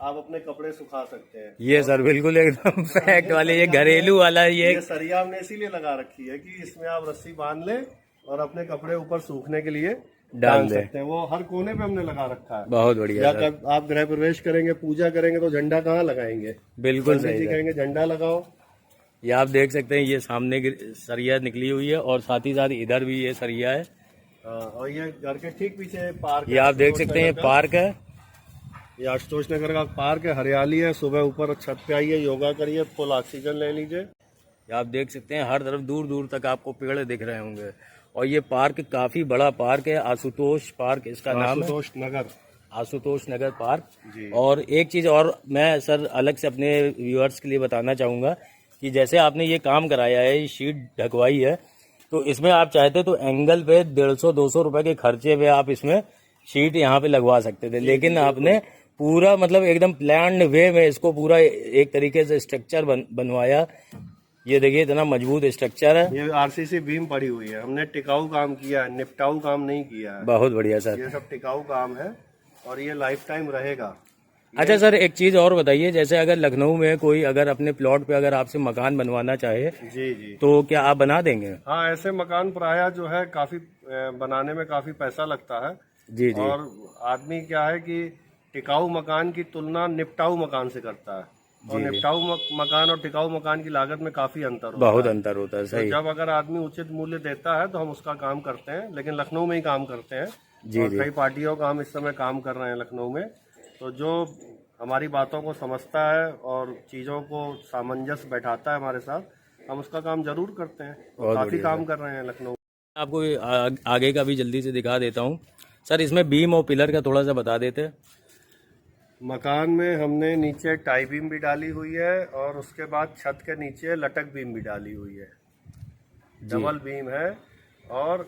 आप अपने कपड़े सुखा सकते हैं। ये सर बिल्कुल एकदम फैक्ट वाले, ये घरेलू वाला ये ये सरिया हमने इसीलिए लगा रखी है कि इसमें आप रस्सी बांध ले और अपने कपड़े ऊपर सूखने के लिए डाल डाल दे। सकते हैं। वो हर कोने पे हमने लगा रखा है। बहुत बढ़िया या सर, कब आप गृह प्रवेश करेंगे, पूजा करेंगे तो झंडा कहाँ लगाएंगे? बिल्कुल पंडित सही जी सर। कहेंगे झंडा लगाओ। ये आप देख सकते हैं, ये सामने की सरिया निकली हुई है और साथ ही साथ इधर भी ये सरिया है। और ये घर के ठीक पीछे पार्क ये आप देख सकते हैं, ये पार्क है। ये आशुतोष नगर का पार्क है, हरियाली है। सुबह ऊपर छत पे आइए, योगा करिए, फुल ऑक्सीजन ले लीजिए। ये आप देख सकते हैं, हर तरफ दूर दूर तक आपको पेड़ दिख रहे होंगे और ये पार्क काफी बड़ा पार्क है, आशुतोष पार्क इसका नाम है, आशुतोष नगर, आशुतोष नगर पार्क जी। और एक चीज और मैं सर अलग से अपने व्यूअर्स के लिए बताना चाहूंगा कि जैसे आपने ये काम कराया है, ये शीट ढकवाई है, तो इसमें आप चाहते तो एंगल पे 150-200 रुपए के खर्चे पे आप इसमें शीट यहाँ पे लगवा सकते थे, लेकिन आपने पूरा मतलब एकदम प्लान्ड वे में इसको पूरा एक तरीके से स्ट्रक्चर बनवाया। ये देखिए इतना मजबूत स्ट्रक्चर है। ये आरसीसी बीम पड़ी हुई है, हमने टिकाऊ काम किया है, निपटाऊ काम नहीं किया है। बहुत बढ़िया सर। ये सब टिकाऊ काम है और ये लाइफ टाइम रहेगा। अच्छा सर, एक चीज और बताइए, जैसे अगर लखनऊ में कोई अगर अपने प्लॉट पे अगर आपसे मकान बनवाना चाहे जी जी, तो क्या आप बना देंगे? हाँ, ऐसे मकान प्रायः जो है काफी बनाने में काफी पैसा लगता है। जी जी, और आदमी क्या है कि टिकाऊ मकान की तुलना निपटाऊ मकान से करता है और निपटाऊ मकान और टिकाऊ मकान की लागत में काफी अंतर होता है। बहुत अंतर होता है, तो सही। जब अगर आदमी उचित मूल्य देता है तो हम उसका काम करते हैं, लेकिन लखनऊ में ही काम करते हैं। जी और जी, कई पार्टियों का हम इस समय काम कर रहे हैं लखनऊ में। तो जो हमारी बातों को समझता है और चीजों को सामंजस्य बैठाता है हमारे साथ, हम उसका काम जरूर करते हैं और काफी काम कर रहे हैं लखनऊ। आपको आगे का भी जल्दी से दिखा देता हूँ सर। इसमें बीम और पिलर का थोड़ा सा बता देते। मकान में हमने नीचे टाई बीम भी डाली हुई है और उसके बाद छत के नीचे लटक बीम भी डाली हुई है, डबल बीम है। और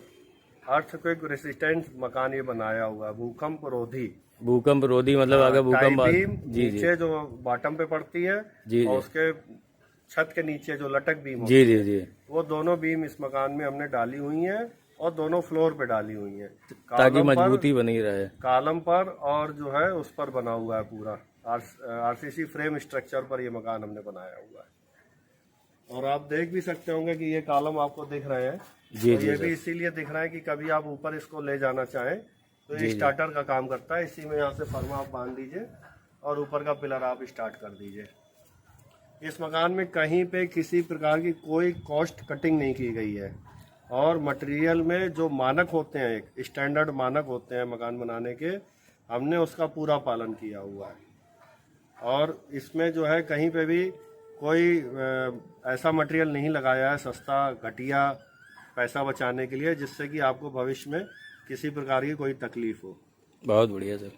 अर्थक्वेक रेसिस्टेंट मकान ये बनाया हुआ है, भूकंप रोधी। भूकंप रोधी मतलब अगर भूकंप टाई बीम जी जी नीचे जो बॉटम पे पड़ती है जी और जी उसके छत के नीचे जो लटक बीम होती जी जी जी, है, वो दोनों बीम इस मकान में हमने डाली हुई हैं और दोनों फ्लोर पे डाली हुई हैं, ताकि मजबूती बनी रहे। कालम पर और जो है उस पर बना हुआ है पूरा आरसीसी फ्रेम स्ट्रक्चर पर ये मकान हमने बनाया हुआ है। और आप देख भी सकते होंगे कि ये कालम आपको दिख रहे हैं। जी तो जी ये सर, भी इसीलिए दिख रहा है कि कभी आप ऊपर इसको ले जाना चाहें तो ये स्टार्टर का काम करता है। इसी में यहाँ से फर्मा आप बांध दीजिए और ऊपर का पिलर आप स्टार्ट कर दीजिए। इस मकान में कहीं पे किसी प्रकार की कोई कॉस्ट कटिंग नहीं की गई है और मटेरियल में जो मानक होते हैं, एक स्टैंडर्ड मानक होते हैं मकान बनाने के, हमने उसका पूरा पालन किया हुआ है। और इसमें जो है कहीं पे भी कोई ऐसा मटेरियल नहीं लगाया है सस्ता घटिया पैसा बचाने के लिए, जिससे कि आपको भविष्य में किसी प्रकार की कोई तकलीफ हो। बहुत बढ़िया सर।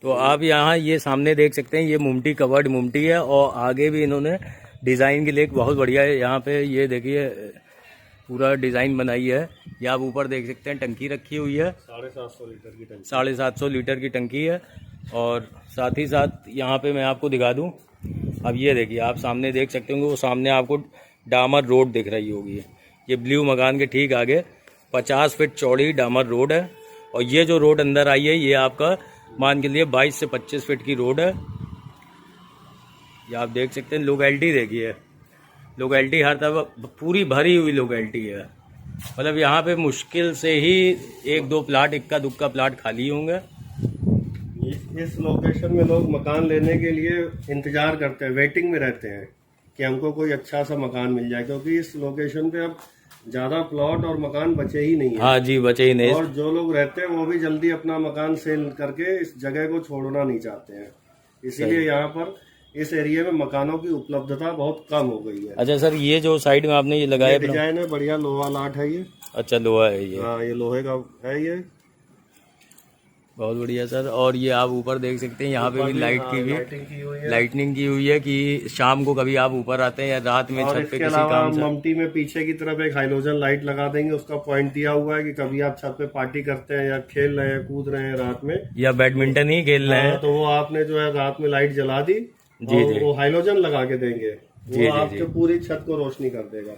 तो आप यहाँ ये सामने देख सकते हैं, ये मुमटी कवर्ड मुमटी है और आगे भी इन्होंने डिज़ाइन के लिए एक बहुत बढ़िया है। यहाँ पे ये देखिए पूरा डिज़ाइन बनाई है। ये आप ऊपर देख सकते हैं, टंकी रखी हुई है, 750 लीटर की टंकी, 750 लीटर की टंकी है। और साथ ही साथ यहाँ पे मैं आपको दिखा दूँ, अब ये देखिए आप सामने देख सकते होंगे, वो सामने आपको डामर रोड दिख रही होगी। ये ब्लू मकान के ठीक आगे 50 फीट चौड़ी डामर रोड है और ये जो रोड अंदर आई है ये आपका मान के लिए 22 से 25 फीट की रोड है। ये आप देख सकते हैं। लोकेलिटी देखिए, लोकेलिटी हर तरफ पूरी भरी हुई लोकेलिटी है। मतलब यहाँ पे मुश्किल से ही 1-2 प्लाट, इक्का दुक्का प्लाट खाली होंगे। इस लोकेशन में लोग मकान लेने के लिए इंतजार करते हैं, वेटिंग में रहते हैं कि हमको कोई अच्छा सा मकान मिल जाए, क्योंकि इस लोकेशन पे अब ज्यादा प्लॉट और मकान बचे ही नहीं है। हाँ जी, बचे ही नहीं। और जो लोग रहते हैं वो भी जल्दी अपना मकान सेल करके इस जगह को छोड़ना नहीं चाहते हैं, इसीलिए यहाँ पर इस एरिया में मकानों की उपलब्धता बहुत कम हो गई है। अच्छा सर, ये जो साइड में आपने ये लगाया डिजाइन है, बढ़िया लोहा लाट है ये। अच्छा, लोहा है ये। हाँ, ये लोहे का है ये। बहुत बढ़िया सर। और ये आप ऊपर देख सकते हैं, यहाँ पे भी लाइट की भी लाइटनिंग की हुई है कि शाम को कभी आप ऊपर आते हैं या रात में छत पे किसी काम से। ममटी में पीछे की तरफ एक हाइलोजन लाइट लगा देंगे, उसका पॉइंट दिया हुआ है कि कभी आप छत पे पार्टी करते हैं या खेल रहे हैं, कूद रहे हैं रात में, या बैडमिंटन ही खेल रहे हैं, तो वो आपने जो है रात में लाइट जला दी जी जी, वो हाइलोजन लगा के देंगे, वो आपके पूरी छत को रोशनी कर देगा।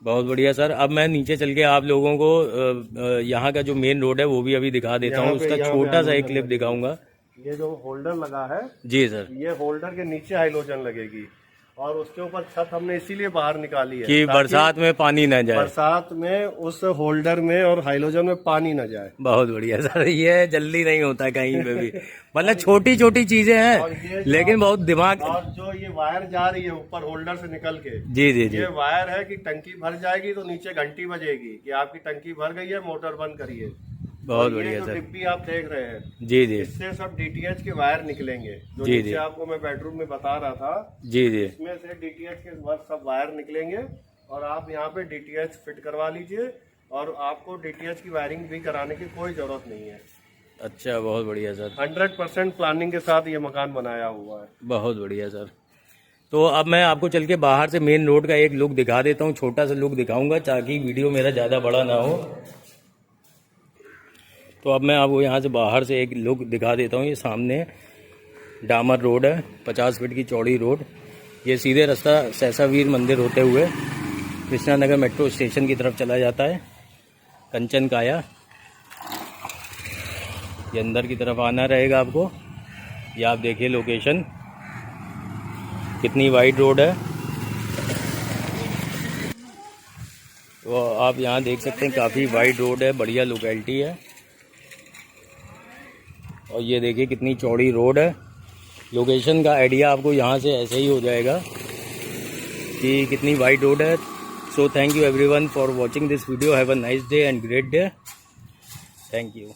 बहुत बढ़िया सर। अब मैं नीचे चल के आप लोगों को यहाँ का जो मेन रोड है वो भी अभी दिखा देता हूँ, उसका छोटा सा एक क्लिप दिखाऊंगा। ये जो होल्डर लगा है जी सर, ये होल्डर के नीचे हाइलोजन लगेगी और उसके ऊपर छत हमने इसीलिए बाहर निकाली है कि बरसात में पानी न जाए, बरसात में उस होल्डर में और हाइलोजन में पानी न जाए। बहुत बढ़िया सर, ये जल्दी नहीं होता कहीं पे भी, मतलब छोटी छोटी चीजें हैं लेकिन बहुत दिमाग। और जो ये वायर जा रही है ऊपर होल्डर से निकल के, जी जी जी, ये वायर है कि टंकी भर जाएगी तो नीचे घंटी बजेगी कि आपकी टंकी भर गई है, मोटर बंद करिए। बहुत बढ़िया सर। डिब्बी आप देख रहे हैं जी जी, इससे सब डीटीएच के वायर निकलेंगे, जो जी नीचे जी, आपको मैं बेडरूम में बता रहा था। जी जी, इसमें से डीटीएच के सब वायर निकलेंगे और आप यहाँ पे डीटीएच फिट करवा लीजिए और आपको डीटीएच की वायरिंग भी कराने की कोई जरूरत नहीं है। अच्छा, बहुत बढ़िया सर। 100% प्लानिंग के साथ ये मकान बनाया हुआ है। बहुत बढ़िया सर। तो अब मैं आपको चल के बाहर से मेन रोड का एक लुक दिखा देता हूँ, छोटा सा लुक दिखाऊंगा ताकि वीडियो मेरा ज़्यादा बड़ा ना हो। तो अब मैं आपको यहाँ से बाहर से एक लुक दिखा देता हूँ। ये सामने डामर रोड है, 50 फीट की चौड़ी रोड। ये सीधे रास्ता सहसावीर मंदिर होते हुए कृष्णा नगर मेट्रो स्टेशन की तरफ चला जाता है, कंचन काया। ये अंदर की तरफ आना रहेगा आपको। ये आप देखिए लोकेशन कितनी वाइड रोड है, तो आप यहाँ देख सकते हैं काफ़ी वाइड रोड है, बढ़िया लोकेलिटी है। और ये देखिए कितनी चौड़ी रोड है। लोकेशन का आइडिया आपको यहाँ से ऐसे ही हो जाएगा कि कितनी वाइड रोड है। So thank you everyone for watching this video. Have a nice day and great day. Thank you.